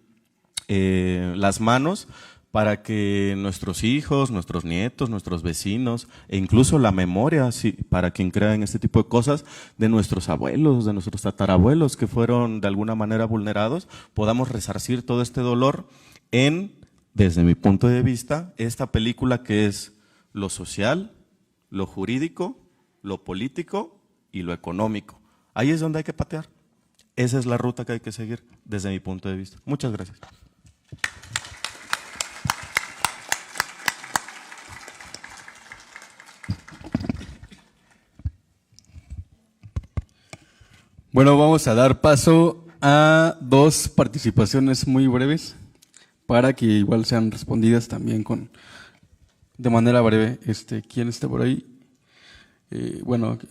las manos para que nuestros hijos, nuestros nietos, nuestros vecinos e incluso la memoria, para quien crea en este tipo de cosas, de nuestros abuelos, de nuestros tatarabuelos que fueron de alguna manera vulnerados, podamos resarcir todo este dolor en, desde mi punto de vista, esta película que es lo social, lo jurídico, lo político y lo económico. Ahí es donde hay que patear. Esa es la ruta que hay que seguir desde mi punto de vista. Muchas gracias. Bueno, vamos a dar paso a dos participaciones muy breves para que igual sean respondidas también de manera breve. ¿Quién está por ahí? Bueno, ok.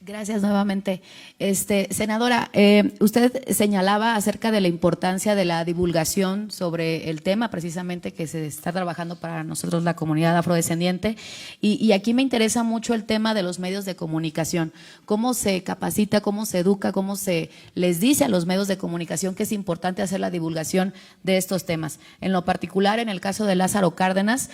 Gracias nuevamente. Senadora, usted señalaba acerca de la importancia de la divulgación sobre el tema, precisamente que se está trabajando para nosotros la comunidad afrodescendiente, y aquí me interesa mucho el tema de los medios de comunicación. ¿Cómo se capacita, cómo se educa, cómo se les dice a los medios de comunicación que es importante hacer la divulgación de estos temas? En lo particular, en el caso de Lázaro Cárdenas,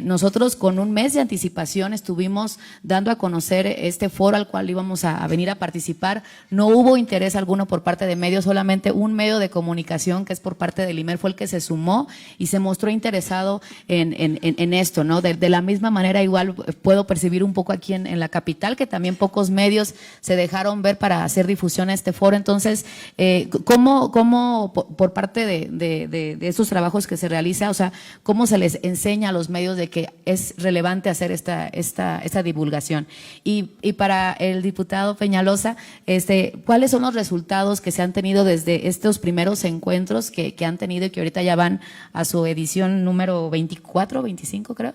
nosotros con un mes de anticipación estuvimos dando a conocer este foro al cual íbamos a venir a participar. No hubo interés alguno por parte de medios, solamente un medio de comunicación que es por parte del IMER fue el que se sumó y se mostró interesado en esto, ¿no? De la misma manera, igual puedo percibir un poco aquí en la capital que también pocos medios se dejaron ver para hacer difusión a este foro. Entonces, ¿cómo por parte de estos trabajos que se realiza, o sea, cómo se les enseña a los medios de que es relevante hacer esta divulgación? Y para el diputado Peñalosa, ¿cuáles son los resultados que se han tenido desde estos primeros encuentros que han tenido y que ahorita ya van a su edición número 24, 25 creo?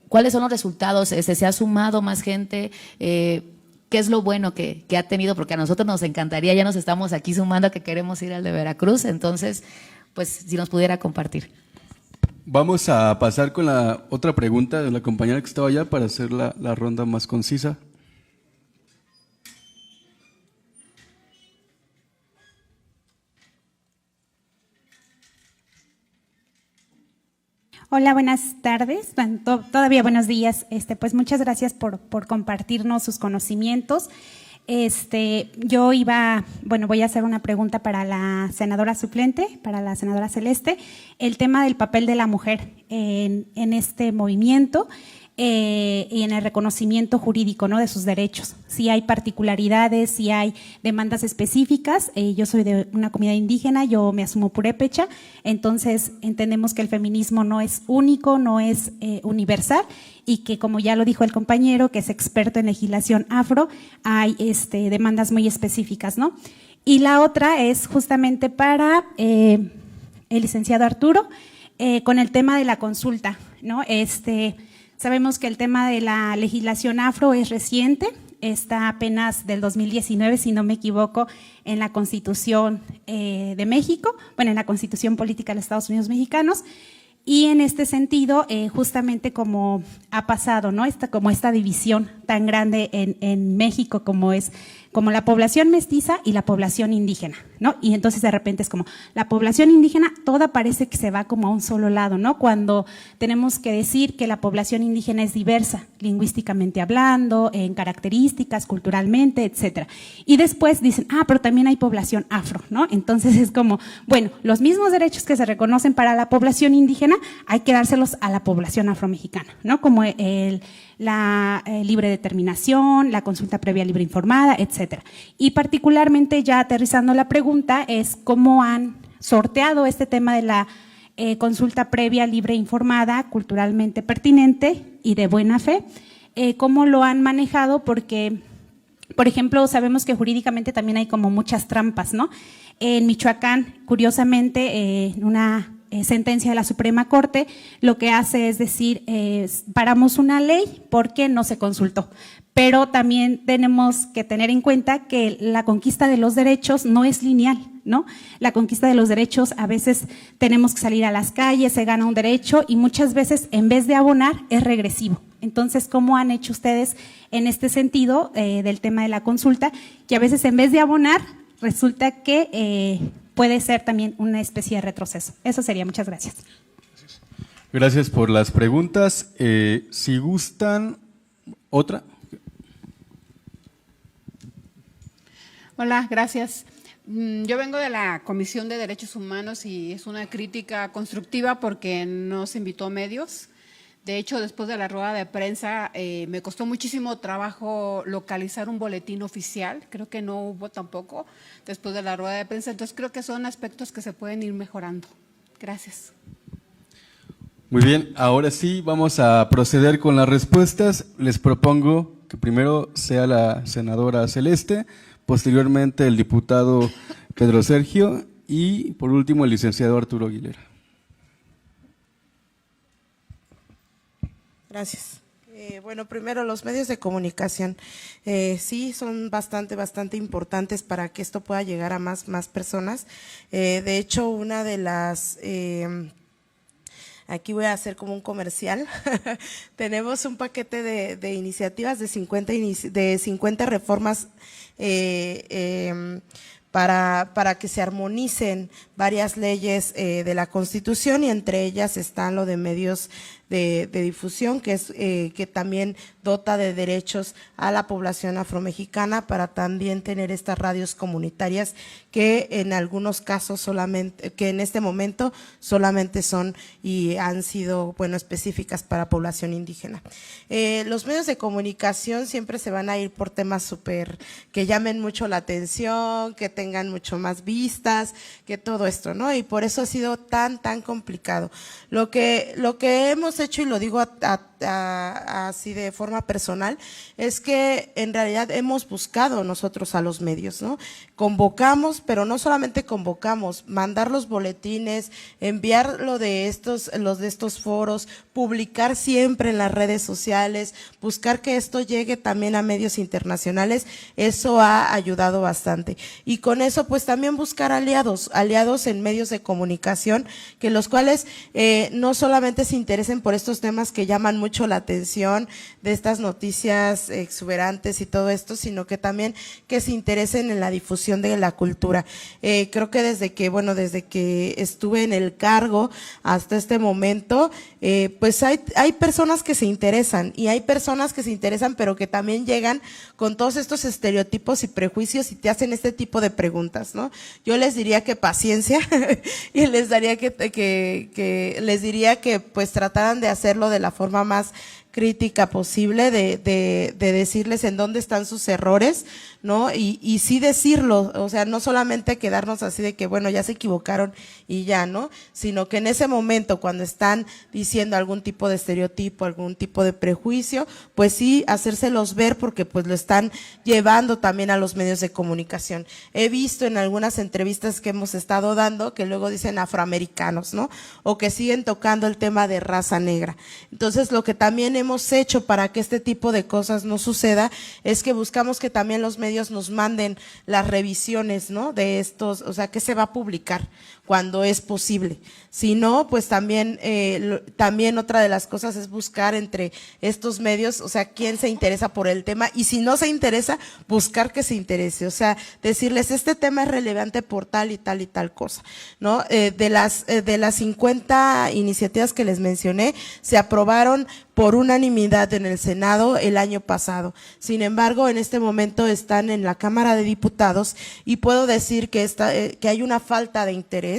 ¿Cuáles son los resultados? ¿Se ha sumado más gente? ¿Qué es lo bueno que ha tenido? Porque a nosotros nos encantaría, ya nos estamos aquí sumando a que queremos ir al de Veracruz, entonces, pues si nos pudiera compartir. Vamos a pasar con la otra pregunta de la compañera que estaba allá para hacer la ronda más concisa. Hola, buenas tardes, bueno, todavía buenos días. Pues muchas gracias por compartirnos sus conocimientos. Voy a hacer una pregunta para la senadora suplente, para la senadora Celeste, el tema del papel de la mujer en este movimiento. Y en el reconocimiento jurídico, ¿no?, de sus derechos. Si hay particularidades, si hay demandas específicas. Yo soy de una comunidad indígena, yo me asumo purépecha, entonces entendemos que el feminismo no es único, no es universal, y que, como ya lo dijo el compañero, que es experto en legislación afro, hay demandas muy específicas, ¿no? Y la otra es justamente para el licenciado Arturo, con el tema de la consulta, ¿no? Sabemos que el tema de la legislación afro es reciente, está apenas del 2019, si no me equivoco, en la Constitución de México, bueno, en la Constitución Política de los Estados Unidos Mexicanos, y en este sentido, justamente como ha pasado, ¿no?, esta división tan grande en México como la población mestiza y la población indígena, ¿no? Y entonces de repente es como la población indígena toda parece que se va como a un solo lado, ¿no? Cuando tenemos que decir que la población indígena es diversa, lingüísticamente hablando, en características, culturalmente, etcétera. Y después dicen, pero también hay población afro, ¿no? Entonces es como, bueno, los mismos derechos que se reconocen para la población indígena hay que dárselos a la población afromexicana, ¿no? Como la libre determinación, la consulta previa libre informada, etcétera. Y particularmente, ya aterrizando la pregunta, es cómo han sorteado este tema de la consulta previa libre informada, culturalmente pertinente y de buena fe, cómo lo han manejado, porque, por ejemplo, sabemos que jurídicamente también hay como muchas trampas, ¿no? En Michoacán, curiosamente, una sentencia de la Suprema Corte lo que hace es decir, paramos una ley porque no se consultó, pero también tenemos que tener en cuenta que la conquista de los derechos no es lineal, ¿no? La conquista de los derechos, a veces tenemos que salir a las calles, se gana un derecho y muchas veces en vez de abonar es regresivo. Entonces, ¿cómo han hecho ustedes en este sentido del tema de la consulta? Que a veces en vez de abonar resulta que puede ser también una especie de retroceso. Eso sería, muchas gracias. Gracias por las preguntas. Si gustan, otra. Hola, gracias. Yo vengo de la Comisión de Derechos Humanos y es una crítica constructiva porque no se invitó a medios. De hecho, después de la rueda de prensa, me costó muchísimo trabajo localizar un boletín oficial. Creo que no hubo tampoco después de la rueda de prensa. Entonces, creo que son aspectos que se pueden ir mejorando. Gracias. Muy bien, ahora sí vamos a proceder con las respuestas. Les propongo que primero sea la senadora Celeste, posteriormente el diputado Pedro Sergio y por último el licenciado Arturo Aguilera. Gracias. Bueno, primero los medios de comunicación, sí son bastante importantes para que esto pueda llegar a más personas. De hecho, una de las, aquí voy a hacer como un comercial, tenemos un paquete de iniciativas de 50 reformas para que se armonicen varias leyes de la Constitución, y entre ellas están lo de medios de difusión, que es que también dota de derechos a la población afromexicana para también tener estas radios comunitarias que en algunos casos solamente, que en este momento solamente son y han sido, bueno, específicas para población indígena. Los medios de comunicación siempre se van a ir por temas súper, que llamen mucho la atención, que tengan mucho más vistas, que todo esto, ¿no? Y por eso ha sido tan complicado. Lo que hemos hecho, y lo digo así de forma personal, es que en realidad hemos buscado nosotros a los medios, ¿no? Convocamos, pero no solamente convocamos, mandar los boletines, enviar los de estos foros, publicar siempre en las redes sociales, buscar que esto llegue también a medios internacionales, eso ha ayudado bastante. Y con eso pues también buscar aliados en medios de comunicación, que los cuales no solamente se interesen por estos temas que llaman mucho la atención, de estas noticias exuberantes y todo esto, sino que también que se interesen en la difusión de la cultura. Creo que desde que estuve en el cargo hasta este momento, pues hay personas que se interesan, y hay personas que se interesan pero que también llegan con todos estos estereotipos y prejuicios y te hacen este tipo de preguntas, ¿no? Yo les diría que paciencia y les daría que les diría que pues trataran de hacerlo de la forma más crítica posible, de decirles en dónde están sus errores, ¿no? Y sí decirlo, o sea, no solamente quedarnos así de que, bueno, ya se equivocaron y ya, ¿no? Sino que en ese momento, cuando están diciendo algún tipo de estereotipo, algún tipo de prejuicio, pues sí, hacérselos ver, porque pues lo están llevando también a los medios de comunicación. He visto en algunas entrevistas que hemos estado dando que luego dicen afroamericanos, ¿no? O que siguen tocando el tema de raza negra. Entonces, lo que también hemos hecho para que este tipo de cosas no suceda es que buscamos que también los medios nos manden las revisiones, ¿no? De estos, o sea, que se va a publicar cuando es posible. Si no, pues también otra de las cosas es buscar entre estos medios, o sea, quién se interesa por el tema, y si no se interesa, buscar que se interese, o sea, decirles este tema es relevante por tal y tal y tal cosa, ¿no? De las 50 iniciativas que les mencioné, se aprobaron por unanimidad en el Senado el año pasado. Sin embargo, en este momento están en la Cámara de Diputados, y puedo decir que hay una falta de interés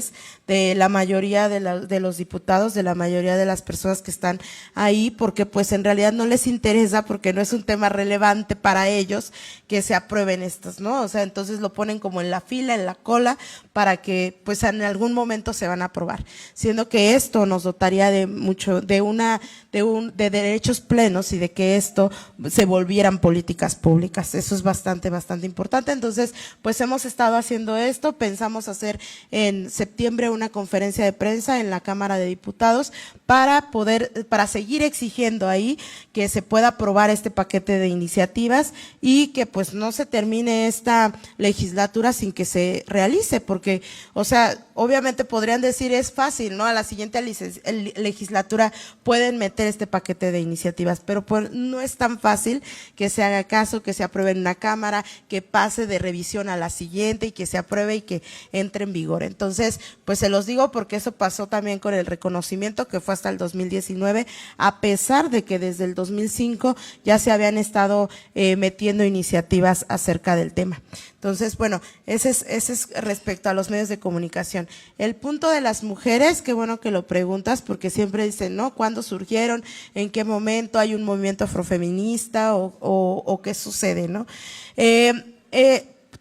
de la mayoría de los diputados, de la mayoría de las personas que están ahí, porque pues en realidad no les interesa, porque no es un tema relevante para ellos que se aprueben estos, ¿no? O sea, entonces lo ponen como en la fila, en la cola, para que pues en algún momento se van a aprobar, siendo que esto nos dotaría de mucho, de derechos plenos, y de que esto se volvieran políticas públicas. Eso es bastante importante. Entonces, pues hemos estado haciendo esto, pensamos hacer en septiembre una conferencia de prensa en la Cámara de Diputados para seguir exigiendo ahí que se pueda aprobar este paquete de iniciativas, y que pues no se termine esta legislatura sin que se realice, porque, o sea, obviamente podrían decir es fácil, ¿no? A la siguiente legislatura pueden meter este paquete de iniciativas, pero pues no es tan fácil que se haga caso, que se apruebe en una Cámara, que pase de revisión a la siguiente y que se apruebe y que entre en vigor. Entonces, pues se los digo porque eso pasó también con el reconocimiento, que fue hasta el 2019, a pesar de que desde el 2005 ya se habían estado metiendo iniciativas acerca del tema. Entonces, bueno, ese es respecto a los medios de comunicación. El punto de las mujeres, qué bueno que lo preguntas, porque siempre dicen, ¿no? ¿Cuándo surgieron? ¿En qué momento hay un movimiento afrofeminista o qué sucede, no?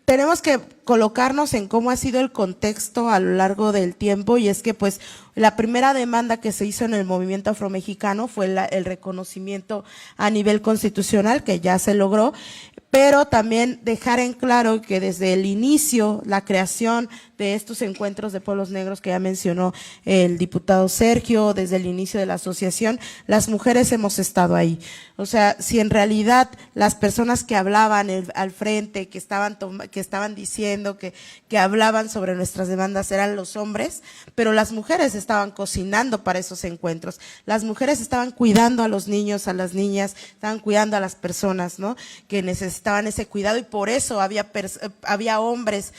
Tenemos que colocarnos en cómo ha sido el contexto a lo largo del tiempo, y es que pues la primera demanda que se hizo en el movimiento afromexicano fue el reconocimiento a nivel constitucional, que ya se logró, pero también dejar en claro que desde el inicio, la creación de estos encuentros de pueblos negros que ya mencionó el diputado Sergio, desde el inicio de la asociación, las mujeres hemos estado ahí. O sea, si en realidad las personas que hablaban al frente, que estaban diciendo, que hablaban sobre nuestras demandas eran los hombres, pero las mujeres estaban cocinando para esos encuentros, las mujeres estaban cuidando a los niños, a las niñas, estaban cuidando a las personas, ¿no?, que necesitaban ese cuidado, y por eso había hombres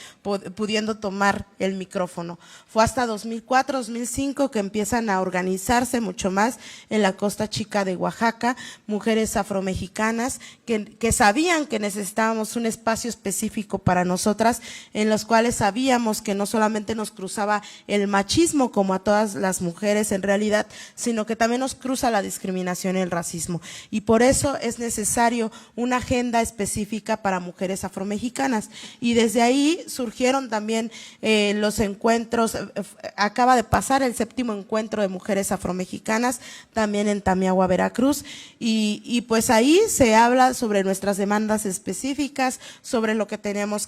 pudiendo tomar el micrófono. Fue hasta 2004, 2005 que empiezan a organizarse mucho más en la Costa Chica de Oaxaca, mujeres afromexicanas que sabían que necesitábamos un espacio específico para nosotras, en los cuales sabíamos que no solamente nos cruzaba el machismo como a todas las mujeres en realidad, sino que también nos cruza la discriminación y el racismo, y por eso es necesario una agenda específica para mujeres afromexicanas, y desde ahí surgieron también los encuentros. Acaba de pasar el 7º encuentro de mujeres afromexicanas también en Tamiahua, Veracruz, y pues ahí se habla sobre nuestras demandas específicas, sobre lo que tenemos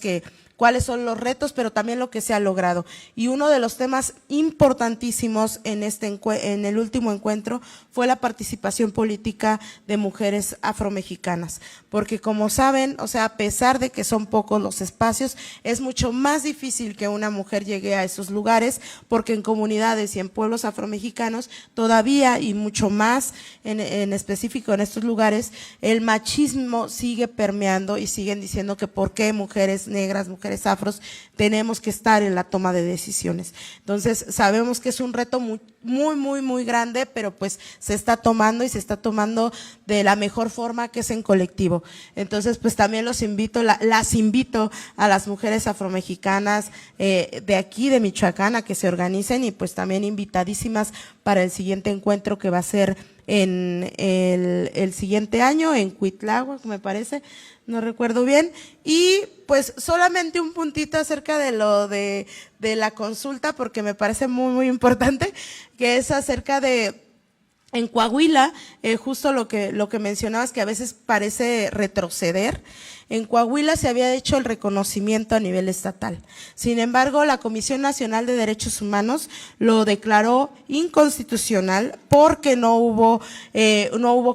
cuáles son los retos, pero también lo que se ha logrado. Y uno de los temas importantísimos en el último encuentro fue la participación política de mujeres afromexicanas, porque como saben, o sea, a pesar de que son pocos los espacios, es mucho más difícil que una mujer llegue a esos lugares, porque en comunidades y en pueblos afromexicanos todavía, y mucho más en específico en estos lugares, el machismo sigue permeando y siguen diciendo que por qué mujeres negras, mujeres afros, tenemos que estar en la toma de decisiones. Entonces, sabemos que es un reto muy grande, pero pues se está tomando, y se está tomando de la mejor forma, que es en colectivo. Entonces, pues también las invito a las mujeres afromexicanas de aquí, de Michoacán, a que se organicen, y pues también invitadísimas para el siguiente encuentro que va a ser en el siguiente año en Cuitláhuac, me parece, no recuerdo bien. Y pues solamente un puntito acerca de lo de la consulta, porque me parece muy importante, que es acerca de en Coahuila, justo lo que mencionabas, que a veces parece retroceder. En Coahuila se había hecho el reconocimiento a nivel estatal. Sin embargo, la Comisión Nacional de Derechos Humanos lo declaró inconstitucional porque no hubo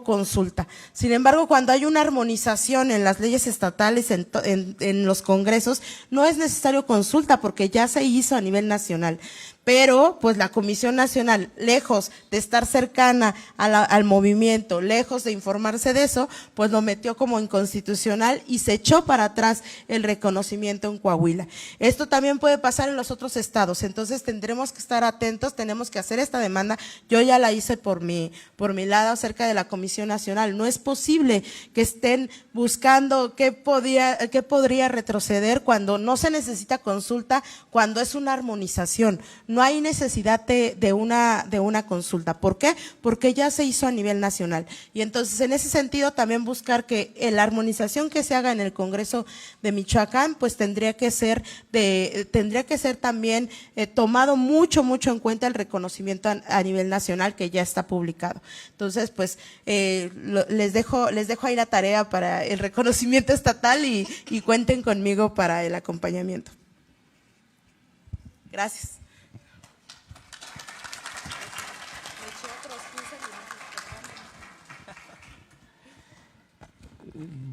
consulta. Sin embargo, cuando hay una armonización en las leyes estatales, en los congresos, no es necesario consulta porque ya se hizo a nivel nacional. Pero pues la Comisión Nacional, lejos de estar cercana al movimiento, lejos de informarse de eso, pues lo metió como inconstitucional y se echó para atrás el reconocimiento en Coahuila. Esto también puede pasar en los otros estados, entonces tendremos que estar atentos, tenemos que hacer esta demanda. Yo ya la hice por mi lado acerca de la Comisión Nacional. No es posible que estén buscando qué podría retroceder cuando no se necesita consulta, cuando es una armonización. No hay necesidad de una consulta. ¿Por qué? Porque ya se hizo a nivel nacional. Y entonces, en ese sentido, también buscar que la armonización que se haga en el Congreso de Michoacán, pues tendría que ser también tomado mucho en cuenta el reconocimiento a nivel nacional que ya está publicado. Entonces, pues les dejo ahí la tarea para el reconocimiento estatal y cuenten conmigo para el acompañamiento. Gracias.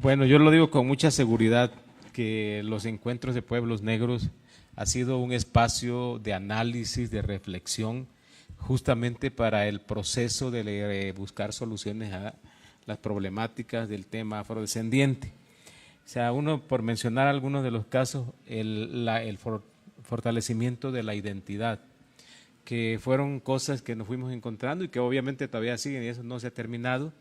Bueno, yo lo digo con mucha seguridad que los encuentros de pueblos negros ha sido un espacio de análisis, de reflexión, justamente para el proceso de buscar soluciones a las problemáticas del tema afrodescendiente. O sea, por mencionar algunos de los casos, el fortalecimiento de la identidad, que fueron cosas que nos fuimos encontrando y que obviamente todavía siguen y eso no se ha terminado.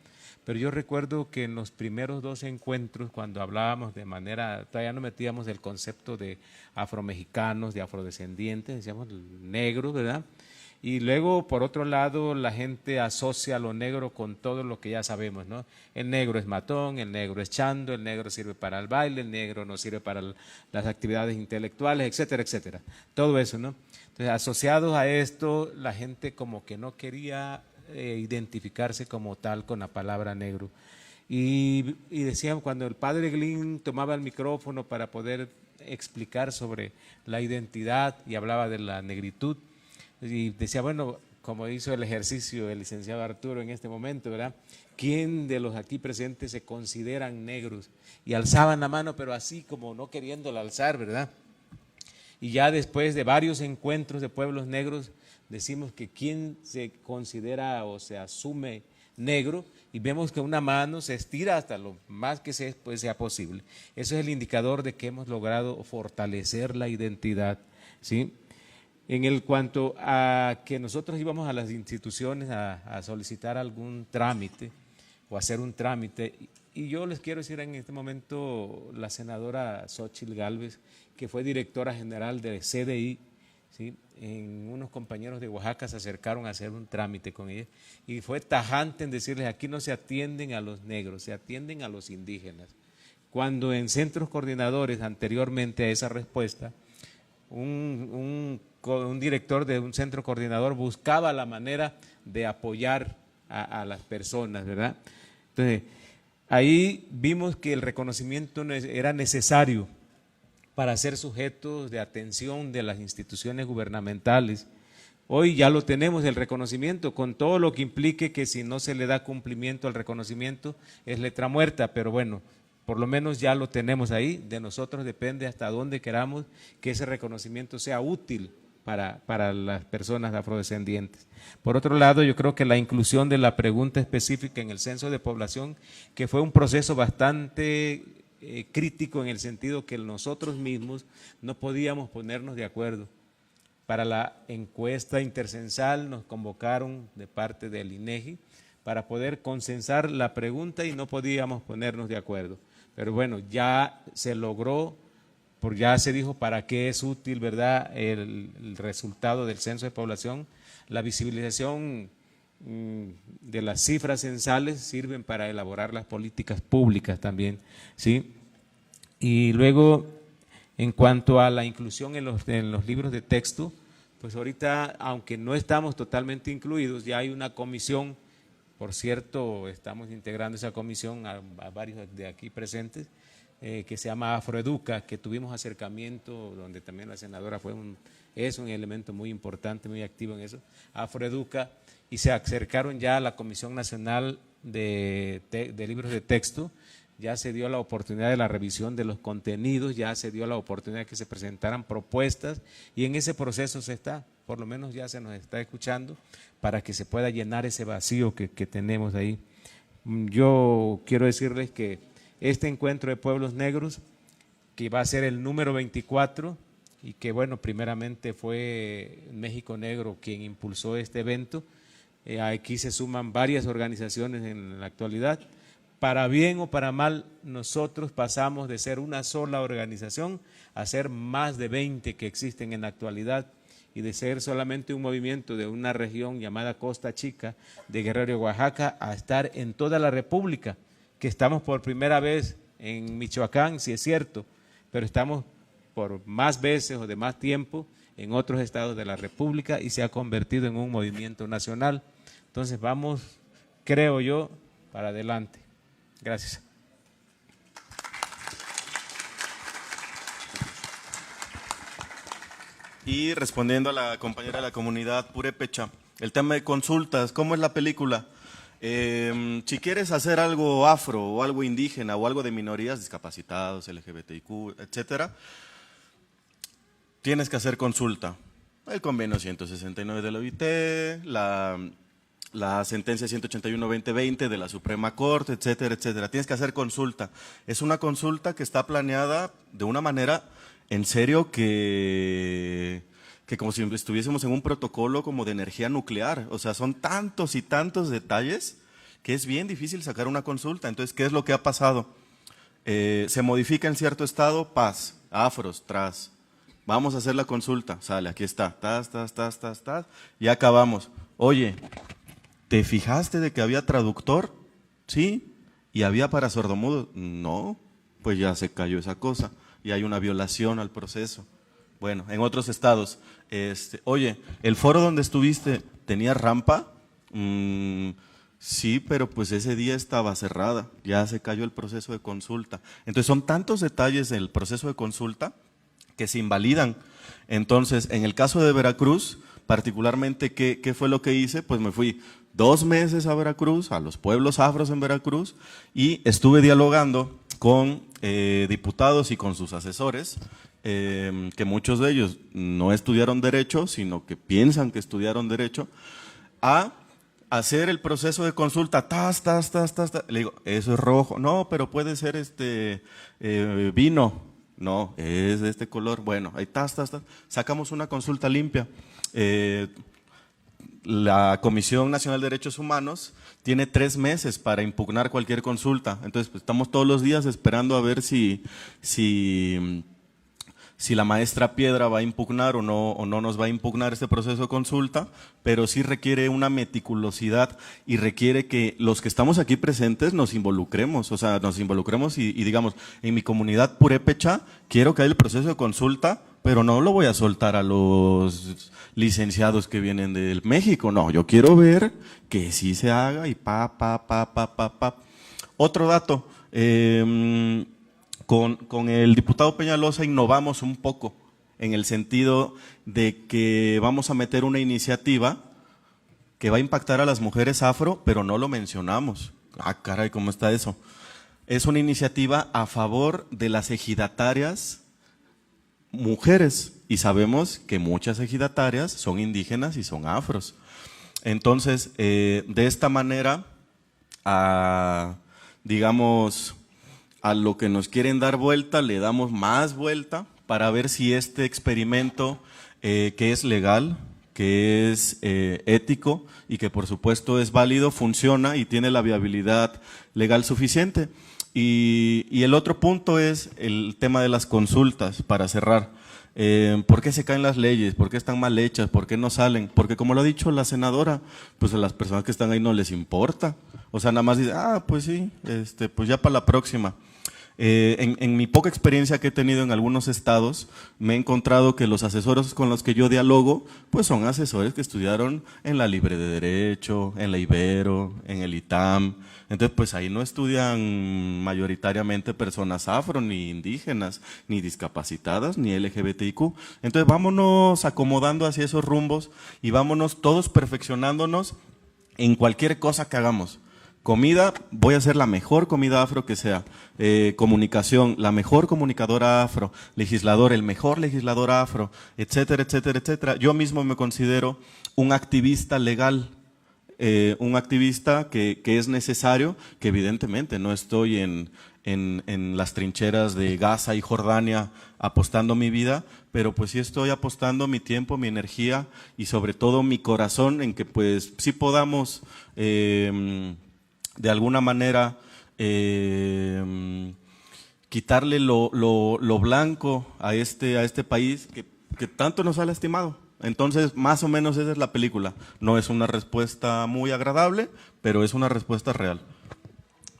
Pero yo recuerdo que en los primeros 2 encuentros, cuando hablábamos todavía no metíamos el concepto de afromexicanos, de afrodescendientes, decíamos negros, ¿verdad? Y luego, por otro lado, la gente asocia lo negro con todo lo que ya sabemos, ¿no? El negro es matón, el negro es chando, el negro sirve para el baile, el negro no sirve para las actividades intelectuales, etcétera, etcétera. Todo eso, ¿no? Entonces, asociados a esto, la gente como que no quería identificarse como tal con la palabra negro. Y decían, cuando el padre Glynn tomaba el micrófono para poder explicar sobre la identidad y hablaba de la negritud. Y decía, bueno, como hizo el ejercicio el licenciado Arturo en este momento, ¿verdad? ¿Quién de los aquí presentes se consideran negros? Y alzaban la mano, pero así como no queriéndola alzar, ¿verdad? Y ya después de varios encuentros de pueblos negros, decimos que quién se considera o se asume negro, y vemos que una mano se estira hasta lo más que sea posible. Eso es el indicador de que hemos logrado fortalecer la identidad, ¿sí? En el cuanto a que nosotros íbamos a las instituciones a solicitar algún trámite o hacer un trámite, y yo les quiero decir en este momento la senadora Xóchitl Gálvez, que fue directora general de CDI, ¿sí? Unos compañeros de Oaxaca se acercaron a hacer un trámite con ella y fue tajante en decirles, aquí no se atienden a los negros, se atienden a los indígenas. Cuando en centros coordinadores, anteriormente a esa respuesta, un director de un centro coordinador buscaba la manera de apoyar a las personas, ¿verdad? Entonces, ahí vimos que el reconocimiento era necesario para ser sujetos de atención de las instituciones gubernamentales. Hoy ya lo tenemos, el reconocimiento, con todo lo que implique que si no se le da cumplimiento al reconocimiento es letra muerta, pero bueno, por lo menos ya lo tenemos ahí. De nosotros depende hasta dónde queramos que ese reconocimiento sea útil para las personas afrodescendientes. Por otro lado, yo creo que la inclusión de la pregunta específica en el censo de población, que fue un proceso bastante crítico en el sentido que nosotros mismos no podíamos ponernos de acuerdo. Para la encuesta intercensal nos convocaron de parte del INEGI para poder consensar la pregunta y no podíamos ponernos de acuerdo. Pero bueno, ya se logró, porque ya se dijo para qué es útil, ¿verdad?, el resultado del censo de población. La visibilización de las cifras censales sirven para elaborar las políticas públicas también, ¿sí? Y luego, en cuanto a la inclusión en los libros de texto, pues ahorita, aunque no estamos totalmente incluidos, ya hay una comisión, por cierto, estamos integrando esa comisión a varios de aquí presentes, que se llama Afroeduca, que tuvimos acercamiento, donde también la senadora es un elemento muy importante, muy activo en eso, Afroeduca, y se acercaron ya a la Comisión Nacional de Libros de Texto. Ya se dio la oportunidad de la revisión de los contenidos, ya se dio la oportunidad de que se presentaran propuestas y en ese proceso se está, por lo menos ya se nos está escuchando para que se pueda llenar ese vacío que tenemos ahí. Yo quiero decirles que este encuentro de pueblos negros, que va a ser el número 24 y que bueno, primeramente fue México Negro quien impulsó este evento, aquí se suman varias organizaciones en la actualidad. Para bien o para mal, nosotros pasamos de ser una sola organización a ser más de 20 que existen en la actualidad y de ser solamente un movimiento de una región llamada Costa Chica de Guerrero y Oaxaca a estar en toda la República, que estamos por primera vez en Michoacán, sí es cierto, pero estamos por más veces o de más tiempo en otros estados de la República y se ha convertido en un movimiento nacional. Entonces vamos, creo yo, para adelante. Gracias. Y respondiendo a la compañera de la comunidad Purépecha, el tema de consultas, ¿cómo es la película? Si quieres hacer algo afro o algo indígena o algo de minorías, discapacitados, LGBTIQ, etcétera, tienes que hacer consulta. El convenio 169 de la OIT, la sentencia 181-2020 de la Suprema Corte, etcétera, etcétera. Tienes que hacer consulta. Es una consulta que está planeada de una manera, en serio, que como si estuviésemos en un protocolo como de energía nuclear. O sea, son tantos y tantos detalles que es bien difícil sacar una consulta. Entonces, ¿qué es lo que ha pasado? Se modifica en cierto estado, paz, afros, tras. Vamos a hacer la consulta. Sale, aquí está, y acabamos. Oye, ¿te fijaste de que había traductor? Sí. ¿Y había para sordomudos? No. Pues ya se cayó esa cosa y hay una violación al proceso. Bueno, en otros estados, oye, ¿el foro donde estuviste tenía rampa? Sí, pero pues ese día estaba cerrada, ya se cayó el proceso de consulta. Entonces son tantos detalles del proceso de consulta que se invalidan. Entonces, en el caso de Veracruz, particularmente, ¿qué fue lo que hice? Pues me fui 2 meses a Veracruz, a los pueblos afros en Veracruz, y estuve dialogando con diputados y con sus asesores, que muchos de ellos no estudiaron Derecho, sino que piensan que estudiaron Derecho, a hacer el proceso de consulta, le digo, eso es rojo, no, pero puede ser vino, no, es de este color, bueno, ahí sacamos una consulta limpia. La Comisión Nacional de Derechos Humanos tiene 3 meses para impugnar cualquier consulta, entonces pues, estamos todos los días esperando a ver si la maestra Piedra va a impugnar o no nos va a impugnar este proceso de consulta, pero sí requiere una meticulosidad y requiere que los que estamos aquí presentes nos involucremos, y digamos, en mi comunidad purépecha quiero que haya el proceso de consulta, pero no lo voy a soltar a los licenciados que vienen del México, no, yo quiero ver que sí se haga y Otro dato, con el diputado Peñalosa innovamos un poco en el sentido de que vamos a meter una iniciativa que va a impactar a las mujeres afro, pero no lo mencionamos. Ah, caray, ¿cómo está eso? Es una iniciativa a favor de las ejidatarias mujeres y sabemos que muchas ejidatarias son indígenas y son afros. Entonces, de esta manera, digamos, a lo que nos quieren dar vuelta, le damos más vuelta para ver si este experimento, que es legal, que es ético y que por supuesto es válido, funciona y tiene la viabilidad legal suficiente. Y el otro punto es el tema de las consultas, para cerrar. ¿Por qué se caen las leyes? ¿Por qué están mal hechas? ¿Por qué no salen? Porque como lo ha dicho la senadora, pues a las personas que están ahí no les importa. O sea, nada más dicen, pues sí, pues ya para la próxima. En mi poca experiencia que he tenido en algunos estados, me he encontrado que los asesores con los que yo dialogo, pues son asesores que estudiaron en la Libre de Derecho, en la Ibero, en el ITAM. Entonces, pues ahí no estudian mayoritariamente personas afro, ni indígenas, ni discapacitadas, ni LGBTIQ. Entonces, vámonos acomodando hacia esos rumbos y vámonos todos perfeccionándonos en cualquier cosa que hagamos. Comida, voy a hacer la mejor comida afro que sea. Comunicación, la mejor comunicadora afro. Legislador, el mejor legislador afro, etcétera, etcétera, etcétera. Yo mismo me considero un activista legal, un activista que es necesario, que evidentemente no estoy en las trincheras de Gaza y Jordania apostando mi vida, pero pues sí estoy apostando mi tiempo, mi energía y sobre todo mi corazón en que pues sí podamos de alguna manera quitarle lo blanco a este país que tanto nos ha lastimado. Entonces, más o menos esa es la película. No es una respuesta muy agradable, pero es una respuesta real.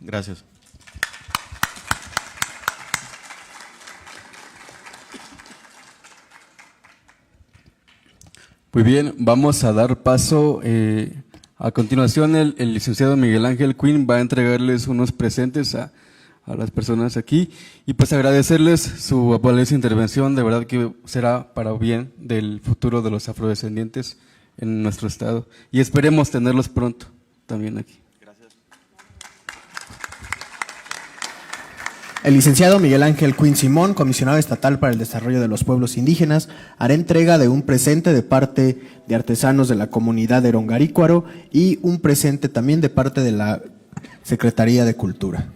Gracias. Muy bien, vamos a dar paso. A continuación, el licenciado Miguel Ángel Quinn va a entregarles unos presentes a las personas aquí y pues agradecerles su valiosa intervención, de verdad que será para bien del futuro de los afrodescendientes en nuestro estado y esperemos tenerlos pronto también aquí. Gracias. El licenciado Miguel Ángel Quinn Simón, comisionado estatal para el desarrollo de los pueblos indígenas, hará entrega de un presente de parte de artesanos de la comunidad de Erongarícuaro y un presente también de parte de la Secretaría de Cultura.